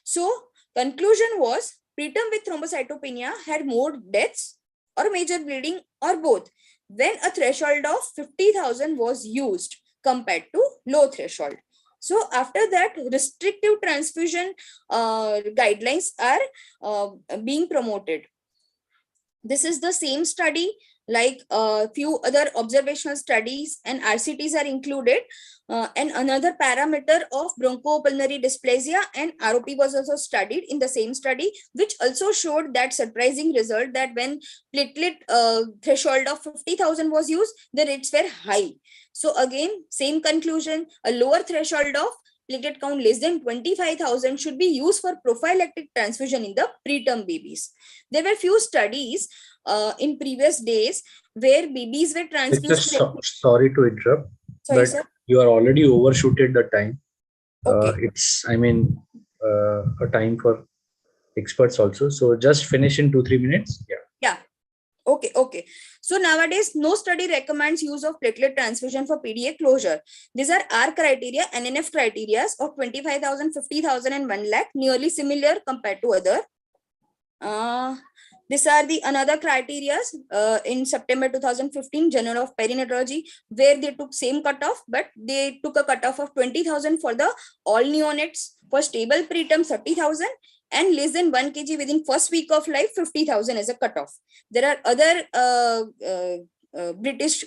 So conclusion was preterm with thrombocytopenia had more deaths or major bleeding or both when a threshold of 50,000 was used compared to low threshold. So after that, restrictive transfusion guidelines are being promoted. This is the same study, like a few other observational studies and RCTs are included. And another parameter of bronchopulmonary dysplasia and ROP was also studied in the same study, which also showed that surprising result that when platelet threshold of 50,000 was used, the rates were high. So again, same conclusion, a lower threshold of platelet count less than 25,000 should be used for prophylactic transfusion in the preterm babies. There were few studies in previous days where babies were transfused. Sorry to interrupt, sorry, but sir. You are already overshooted the time. Okay. It's, I mean, a time for experts also. So just finish in 2-3 minutes. Yeah. Yeah. Okay. So nowadays, no study recommends use of platelet transfusion for PDA closure. These are our criteria, NNF criteria of 25,000, 50,000 and 1 lakh, nearly similar compared to other. These are the another criteria in September 2015, Journal of Perinatology, where they took same cutoff, but they took a cutoff of 20,000 for the all neonates. For stable preterm, 30,000. And less than 1 kg within first week of life, 50,000 as a cutoff. There are other British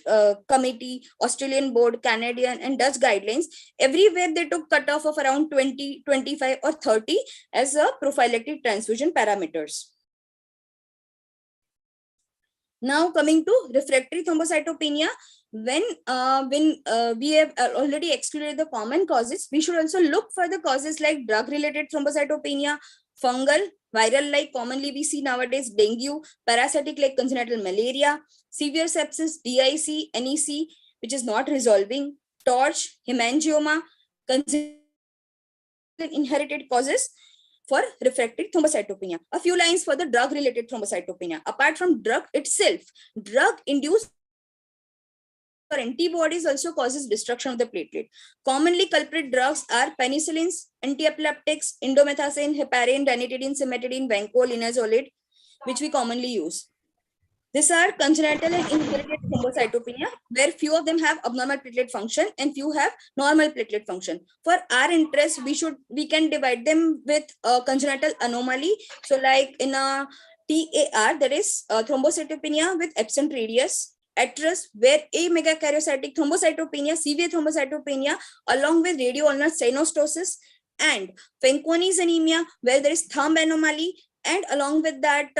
committee, Australian board, Canadian and Dutch guidelines. Everywhere they took cutoff of around 20, 25 or 30 as a prophylactic transfusion parameters. Now coming to refractory thrombocytopenia, when we have already excluded the common causes, we should also look for the causes like drug-related thrombocytopenia, fungal, viral like commonly we see nowadays, dengue, parasitic like congenital malaria, severe sepsis, DIC, NEC, which is not resolving, torch, hemangioma, inherited causes for refractory thrombocytopenia. A few lines for the drug-related thrombocytopenia. Apart from drug itself, drug-induced or antibodies also causes destruction of the platelet. Commonly culprit drugs are penicillins, antiepileptics, indomethacin, heparin, ranitidine, cimetidine, vancol, linezolid, which we commonly use. These are congenital and inherited thrombocytopenia, where few of them have abnormal platelet function and few have normal platelet function. For our interest, we can divide them with a congenital anomaly. So like in a TAR, that is thrombocytopenia with absent radius, atrus, where A megakaryocytic thrombocytopenia, severe thrombocytopenia, along with radioulnar cyanostosis, and Fanconi's anemia, where there is thumb anomaly, and along with that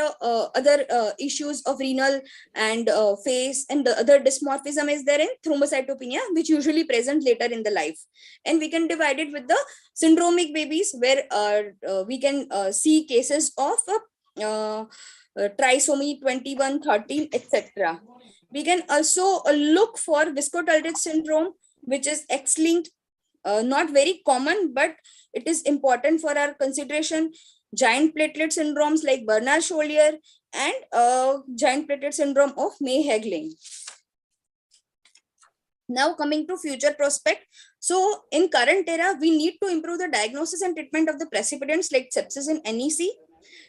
other issues of renal and face and the other dysmorphism is there in thrombocytopenia, which usually present later in the life. And we can divide it with the syndromic babies, where we can see cases of trisomy 21, 13, etc. We can also look for viscotaltic syndrome, which is X-linked, not very common, but it is important for our consideration. Giant platelet syndromes like Bernard-Scholier and giant platelet syndrome of May-Hegling. Now coming to future prospect. So in current era, we need to improve the diagnosis and treatment of the precipitants like sepsis and NEC.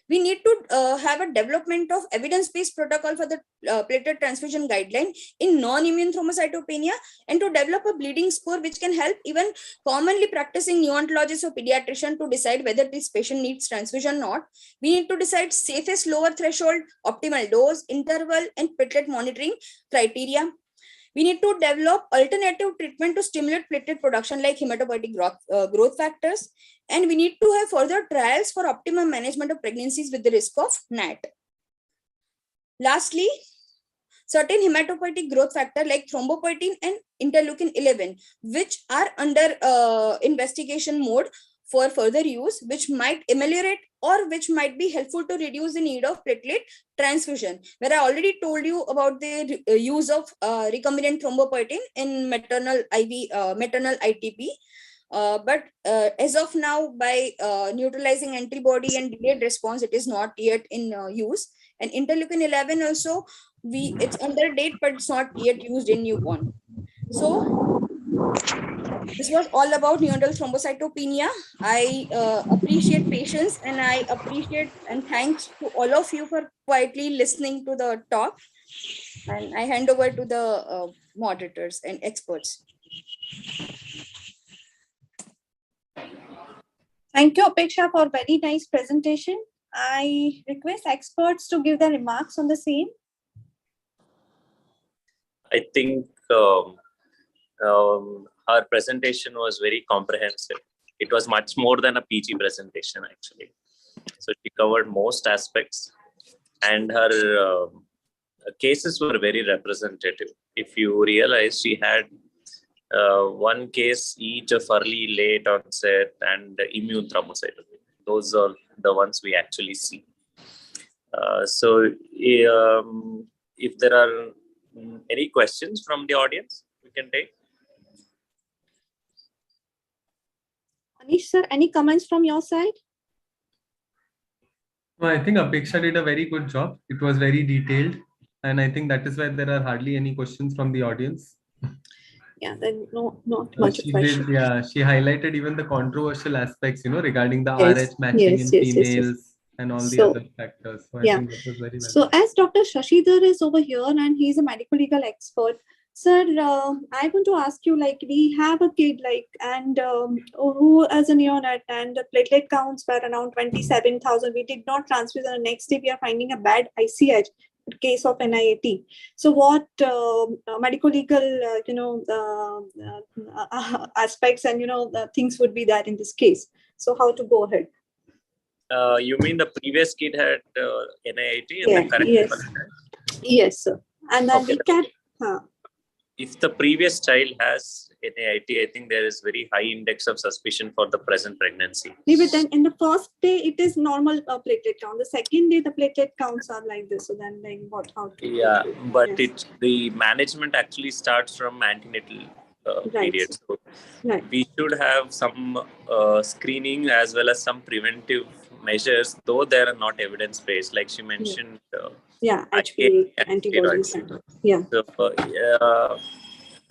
We need to have a development of evidence-based protocol for the platelet transfusion guideline in non-immune thrombocytopenia, and to develop a bleeding score which can help even commonly practicing neonatologists or pediatrician to decide whether this patient needs transfusion or not. We need to decide safest lower threshold, optimal dose, interval, and platelet monitoring criteria. We need to develop alternative treatment to stimulate platelet production like hematopoietic growth factors. And we need to have further trials for optimum management of pregnancies with the risk of NAT. Lastly, certain hematopoietic growth factor like thrombopoietin and interleukin-11, which are under investigation mode for further use, which might ameliorate or which might be helpful to reduce the need of platelet transfusion, where I already told you about the use of recombinant thrombopoietin in maternal ITP. But as of now, by neutralizing antibody and delayed response, it is not yet in use. And interleukin-11 also, it's under date, but it's not yet used in newborn. So this was all about neonatal thrombocytopenia. I appreciate patience, and I appreciate and thanks to all of you for quietly listening to the talk. And I hand over to the moderators and experts. Thank you, Apexa, for very nice presentation. I request experts to give their remarks on the same. I think our presentation was very comprehensive. It was much more than a PG presentation, actually. So she covered most aspects, and her cases were very representative. If you realize, she had one case each of early, late onset, and immune thrombocytopenia. Those are the ones we actually see. So if there are any questions from the audience, we can take. Anish sir, any comments from your side? No, I think Apexa did a very good job. It was very detailed. And I think that is why there are hardly any questions from the audience. Yeah, then not much she question. did, yeah, she highlighted even the controversial aspects, regarding the Yes, RH matching in females yes. and all the other factors. So I think that was very well. So as Dr. Shridhar is over here and he's a medical legal expert, sir, I want to ask you, like, we have a kid who as a neonat, and the platelet counts were around 27,000. We did not transfuse, and the next day we are finding a bad ICH case of NIAT. So what medical legal aspects and things would be there in this case? So how to go ahead? You mean the previous kid had NIAT and the current yes, sir. And then we can. if the previous child has NAIT, I think there is very high index of suspicion for the present pregnancy. But then in the first day, it is normal platelet count. The second day, the platelet counts are like this. So then, like, how to? Yeah, but yes. the management actually starts from antenatal period. So we should have some screening as well as some preventive measures, though they are not evidence-based, like she mentioned. HPA antibodies. Yeah. So,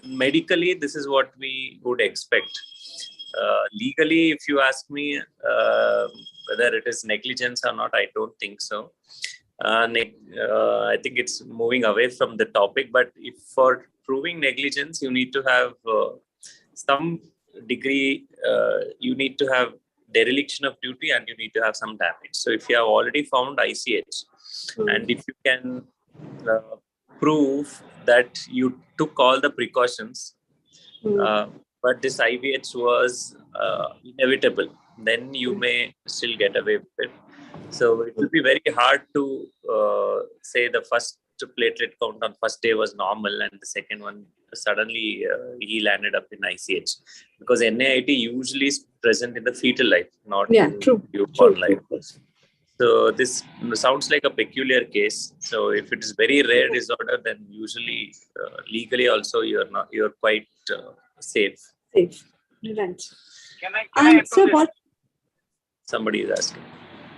medically, this is what we would expect. Legally, if you ask me whether it is negligence or not, I don't think so. I think it's moving away from the topic, but if for proving negligence, you need to have some degree, you need to have dereliction of duty and you need to have some damage. So if you have already found ICH, and if you can prove that you took all the precautions, but this IVH was inevitable, then you may still get away with it. So it will be very hard to say the first platelet count on first day was normal and the second one suddenly he landed up in ICH, because NAIT usually is present in the fetal life, not in newborn life. So this sounds like a peculiar case. So if it is very rare disorder, then usually legally also you're quite safe. Safe, right? Can I add to this? Somebody is asking.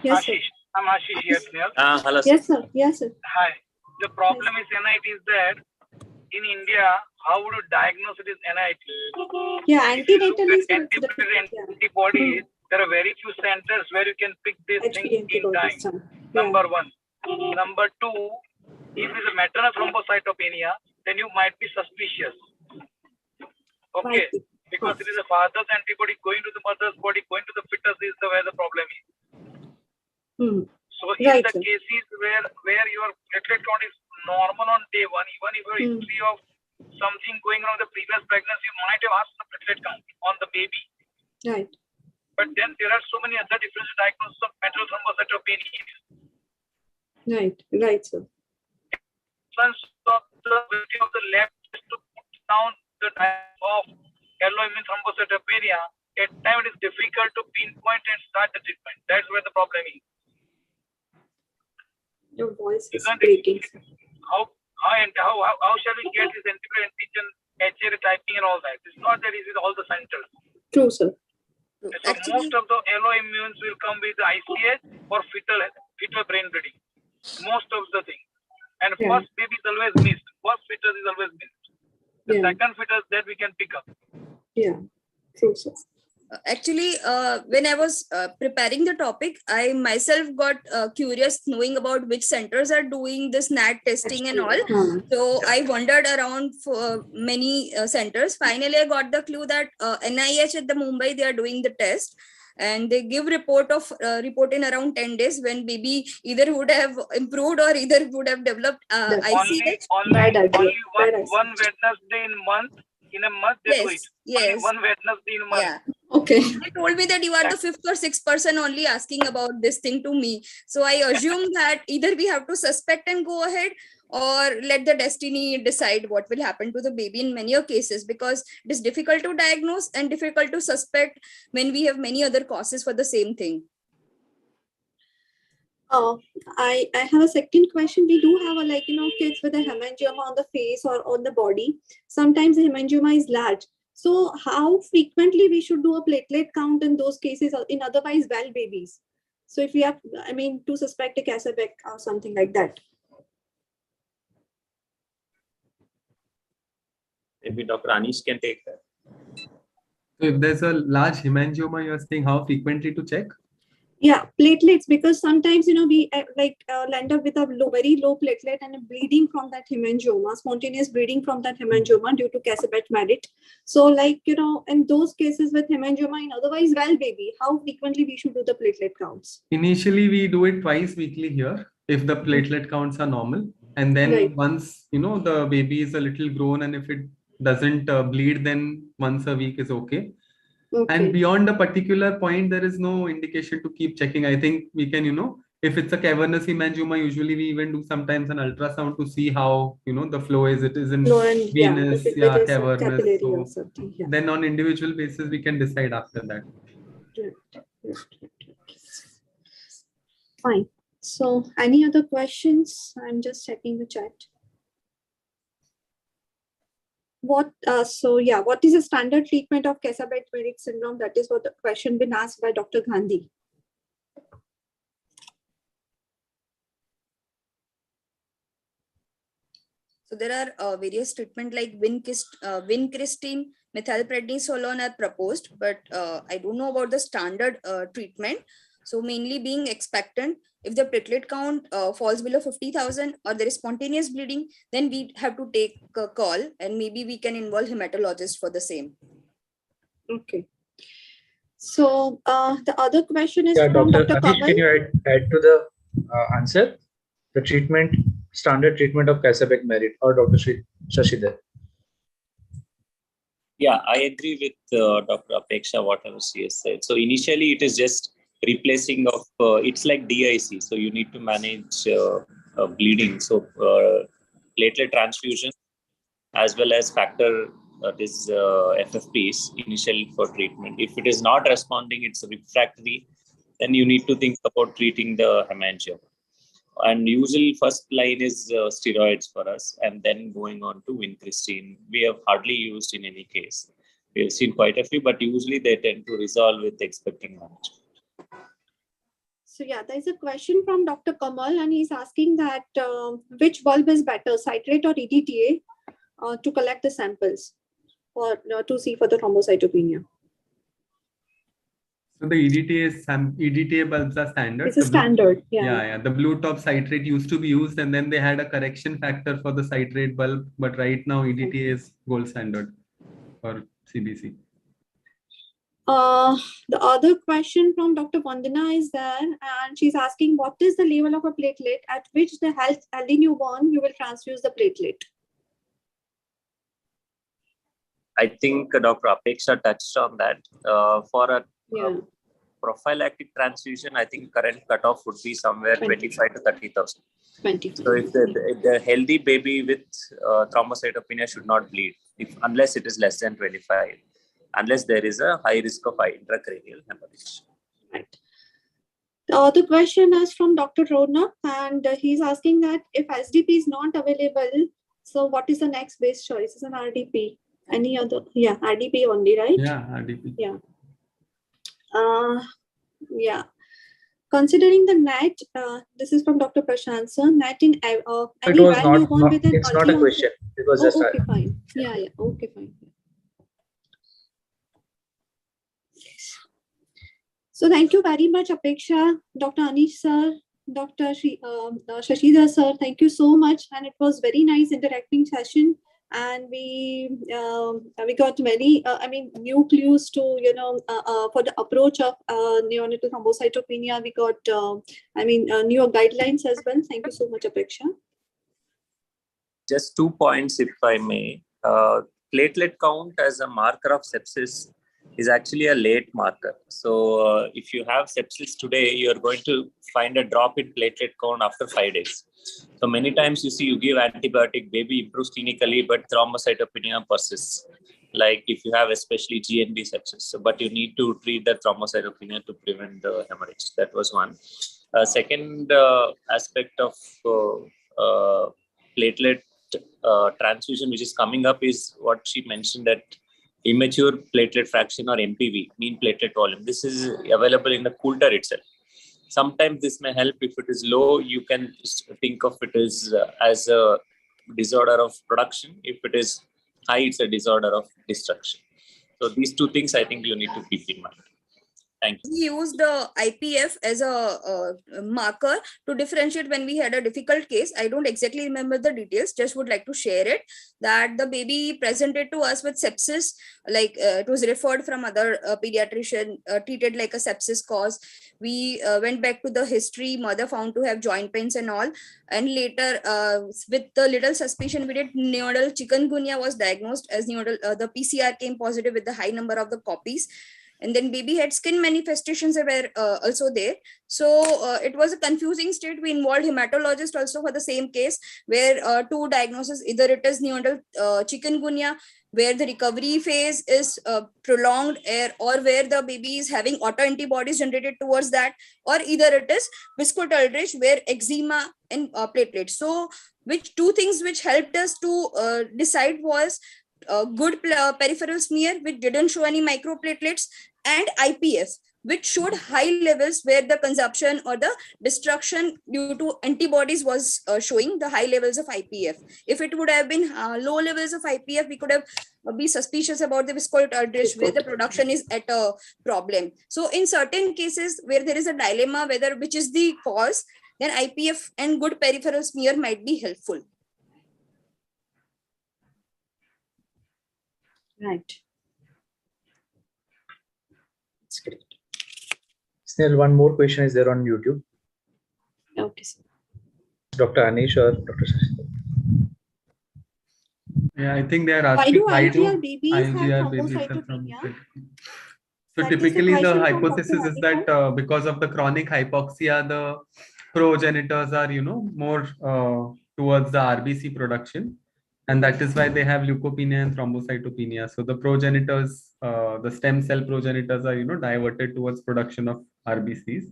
Yes, Ashish. I'm Ashish here, Snehal. Hello. Yes, sir. Yes, sir. Hi. The problem is NIT is that in India, how would you diagnose it as NIT? Yeah, antenatal is antibodies. There are very few centers where you can pick this thing in time. Number one. Number two, if it is a maternal thrombocytopenia, then you might be suspicious. Okay. Because it is a father's antibody going to the mother's body, going to the fetus is where the problem is. So in the cases where your platelet count is normal on day one, even if you have history of something going on in the previous pregnancy, you might have asked the platelet count on the baby. Right. But then there are so many other differential diagnoses of maternal thrombocytopenia. Right. Right, sir. Of the ability of the lab is to put down the diagnosis of autoimmune thrombocytopenia. At times it is difficult to pinpoint and start the treatment. That's where the problem is. Your voice is breaking. How shall we get this antibody antigen, HLA typing and all that? It's not that easy with all the centers. True, sir. So most of the autoimmunes will come with ICH or fetal brain bleeding. Most of the thing. And first baby is always missed. First fetus is always missed. The second fetus that we can pick up. Yeah, true, sir. Actually, when I was preparing the topic, I myself got curious knowing about which centers are doing this NAT testing and all. So I wandered around for many centers. Finally, I got the clue that NIH at the Mumbai, they are doing the test. And they give report in around 10 days when baby either would have improved or either would have developed ICH. Only one Wednesday in a month they do it. Yes. Only one Wednesday in a month. Yeah. Okay. They told me that you are the 5th or 6th person only asking about this thing to me. So I assume that either we have to suspect and go ahead or let the destiny decide what will happen to the baby in many cases, because it is difficult to diagnose and difficult to suspect when we have many other causes for the same thing. I have a second question. We do have kids with a hemangioma on the face or on the body. Sometimes the hemangioma is large. So how frequently we should do a platelet count in those cases or in otherwise well babies? So if we have, to suspect a Casabituric or something like that. Maybe Dr. Anish can take that. So if there's a large hemangioma, you're saying how frequently to check? Yeah, platelets, because sometimes, we land up with a very low platelet and bleeding from that hemangioma, spontaneous bleeding from that hemangioma due to Casabituric merit. So in those cases with hemangioma in otherwise well baby, how frequently we should do the platelet counts? Initially, we do it twice weekly here if the platelet counts are normal. And then once, the baby is a little grown and if it doesn't bleed, then once a week is okay. And beyond a particular point, there is no indication to keep checking. I think we can, if it's a cavernous hemangioma, usually we even do sometimes an ultrasound to see how, the flow is. It is in venous, cavernous. So then on individual basis, we can decide after that. Fine. So any other questions? I'm just checking the chat. What is the standard treatment of Casabituric syndrome? That is what the question been asked by Dr. Gandhi. So there are various treatment like vincristine, methylprednisolone are proposed, but I don't know about the standard treatment. So mainly being expectant, if the platelet count falls below 50,000 or there is spontaneous bleeding, then we have to take a call and maybe we can involve hematologist for the same. Okay. So the other question is from Dr. Anish, can you add to the answer? The standard treatment of Casabituric merit, or Dr. Shridhar? Yeah, I agree with Dr. Apexa, whatever she has said. So initially it is just replacing of, it's like DIC. So you need to manage bleeding. So platelet transfusion as well as factor this FFPs initially for treatment. If it is not responding, it's refractory, then you need to think about treating the hemangioma. And usually first line is steroids for us, and then going on to vincristine. We have hardly used in any case. We have seen quite a few, but usually they tend to resolve with expectant management. So yeah, there's a question from Dr. Kamal, and he's asking that which bulb is better, citrate or EDTA, to collect the samples or to see for the thrombocytopenia. So the EDTA bulbs are standard. It's a standard, yeah. The blue top citrate used to be used, and then they had a correction factor for the citrate bulb. But right now, EDTA is gold standard for CBC. The other question from Dr. Vandana is there, and she's asking what is the level of a platelet at which the healthy newborn you will transfuse the platelet. I think Dr. Apexa touched on that. For a prophylactic transfusion, I think current cutoff would be somewhere 25 to 30,000. So if the healthy baby with thrombocytopenia should not bleed, unless it is less than 25, unless there is a high risk of intracranial hemorrhage. Right. The other question is from Dr. Rodna, and he's asking that if SDP is not available, so what is the next best choice? Is an RDP? Any other? Yeah, RDP only, right? Yeah, RDP. Yeah. Yeah. Considering the NET, this is from Dr. Prashant, sir. NET in it was not it's not a question. It was just okay, fine. Yeah, okay, fine. Yes. So thank you very much, Apexa, Dr. Anish sir, Dr. Shridhar sir. Thank you so much, and it was very nice interacting session. And we got many, new clues to, for the approach of neonatal thrombocytopenia. We got, newer guidelines as well. Thank you so much, Apexa. Just 2 points, if I may. Platelet count as a marker of sepsis is actually a late marker. So if you have sepsis today, you're going to find a drop in platelet count after 5 days. So many times you see you give antibiotic, baby improves clinically, but thrombocytopenia persists. Like if you have especially GNB sepsis, but you need to treat the thrombocytopenia to prevent the hemorrhage. That was one. Second aspect of platelet transfusion, which is coming up, is what she mentioned, that immature platelet fraction, or MPV, mean platelet volume. This is available in the Coulter itself. Sometimes this may help. If it is low, you can think of it as a disorder of production. If it is high, it's a disorder of destruction. So these 2 things I think you need to keep in mind. Thank you. We used the IPF as a marker to differentiate when we had a difficult case. I don't exactly remember the details, just would like to share it, that the baby presented to us with sepsis, like it was referred from other pediatrician, treated like a sepsis cause. We went back to the history, mother found to have joint pains and all. And later, with the little suspicion, we did neonatal chikungunya was diagnosed as neonatal. The PCR came positive with the high number of the copies. And then baby had skin manifestations that were also there. So it was a confusing state. We involved hematologist also for the same case, where two diagnoses, either it is neonatal chikungunya, where the recovery phase is prolonged, or where the baby is having autoantibodies generated towards that, or either it is viscotalrich, where eczema and platelets. So which two things which helped us to decide was good peripheral smear, which didn't show any microplatelets, and IPF, which showed high levels where the consumption or the destruction due to antibodies was showing the high levels of IPF. If it would have been low levels of IPF, we could have be suspicious about the viscotalrich, where the production is at a problem. So in certain cases where there is a dilemma whether which is the cause, then IPF and good peripheral smear might be helpful. Right. That's great. Snehal, one more question is there on YouTube. Okay, sir. Dr. Anish or Dr. Shridhar? Yeah, I think they are asking why do IGR babies have thrombocytopenia? So That typically is the question from hypothesis Dr. is that because of the chronic hypoxia, the progenitors are, more towards the RBC production. And that is why they have leukopenia and thrombocytopenia. So the progenitors, the stem cell progenitors are, diverted towards production of RBCs.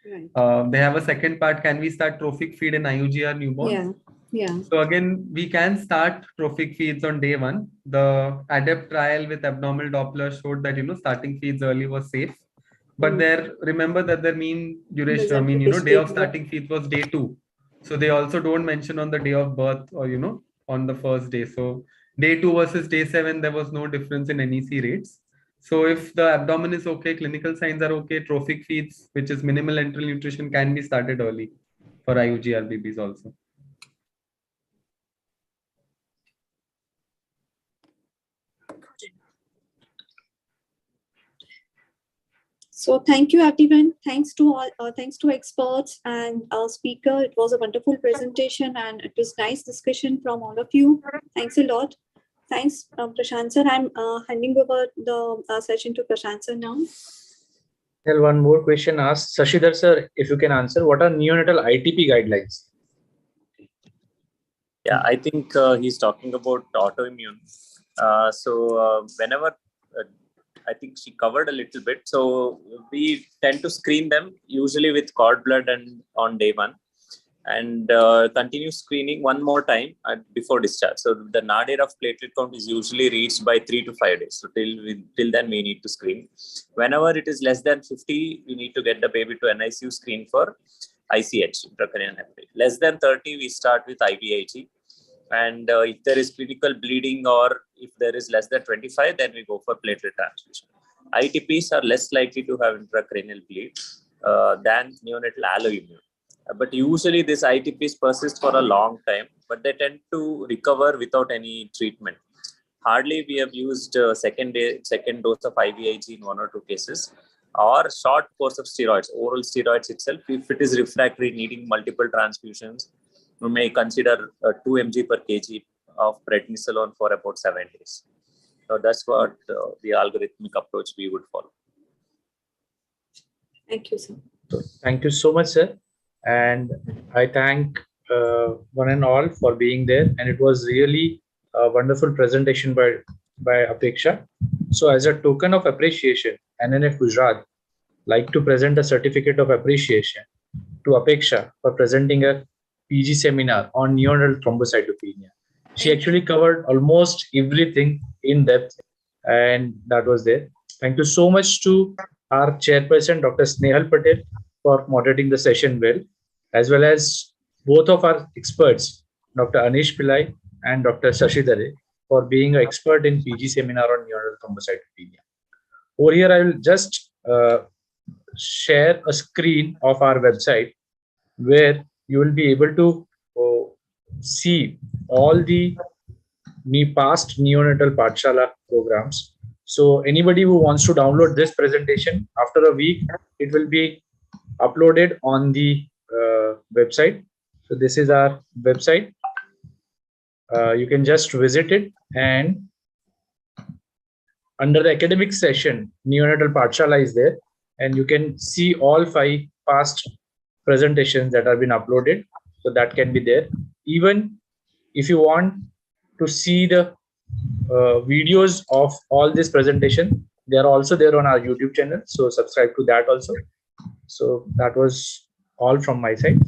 Right. They have a second part. Can we start trophic feed in IUGR newborns? Yeah. So again, we can start trophic feeds on day 1. The ADEPT trial with abnormal Doppler showed that, starting feeds early was safe. But remember that their mean duration, day of starting feeds was day 2. So they also don't mention on the day of birth or, on the first day. So day 2 versus day 7, there was no difference in NEC rates. So if the abdomen is okay, clinical signs are okay, trophic feeds, which is minimal enteral nutrition, can be started early for IUGR babies also. So thank you, everyone. Thanks to all. Thanks to experts and our speaker. It was a wonderful presentation, and it was nice discussion from all of you. Thanks a lot. Thanks, Prashant sir. I'm handing over the session to Prashant sir now. Well, one more question asked. Shridhar sir, if you can answer, what are neonatal ITP guidelines? Yeah, I think he's talking about autoimmune. Whenever I think she covered a little bit. So we tend to screen them usually with cord blood and on day 1, and continue screening one more time before discharge. So the nadir of platelet count is usually reached by 3 to 5 days. So till then we need to screen. Whenever it is less than 50, we need to get the baby to NICU screen for ICH, intracranial hemorrhage. Less than 30, we start with IVIG. And if there is clinical bleeding, or if there is less than 25, then we go for platelet transfusion. ITPs are less likely to have intracranial bleed than neonatal alloimmune. But usually these ITPs persist for a long time, but they tend to recover without any treatment. Hardly we have used second dose of IVIG in 1 or 2 cases, or short course of steroids, oral steroids itself. If it is refractory, needing multiple transfusions, we may consider 2 mg per kg of prednisolone for about 7 days. So that's what the algorithmic approach we would follow. Thank you, sir. So, thank you so much, sir. And I thank one and all for being there. And it was really a wonderful presentation by Apexa. So as a token of appreciation, NNF Gujarat like to present a certificate of appreciation to Apexa for presenting a PG seminar on neonatal thrombocytopenia. She actually covered almost everything in depth, and that was there. Thank you so much to our chairperson, Dr. Snehal Patel, for moderating the session well as both of our experts, Dr. Anish Pillai and Dr. Shridhar, for being an expert in PG seminar on neonatal thrombocytopenia. Over here, I will just share a screen of our website where you will be able to see all the past neonatal Pathshala programs. So anybody who wants to download this presentation, after a week, it will be uploaded on the website. So this is our website. You can just visit it and under the academic session, Neonatal Pathshala is there, and you can see all 5 past presentations that have been uploaded. So that can be there. Even if you want to see the videos of all this presentation, they are also there on our YouTube channel. So subscribe to that also. So that was all from my side.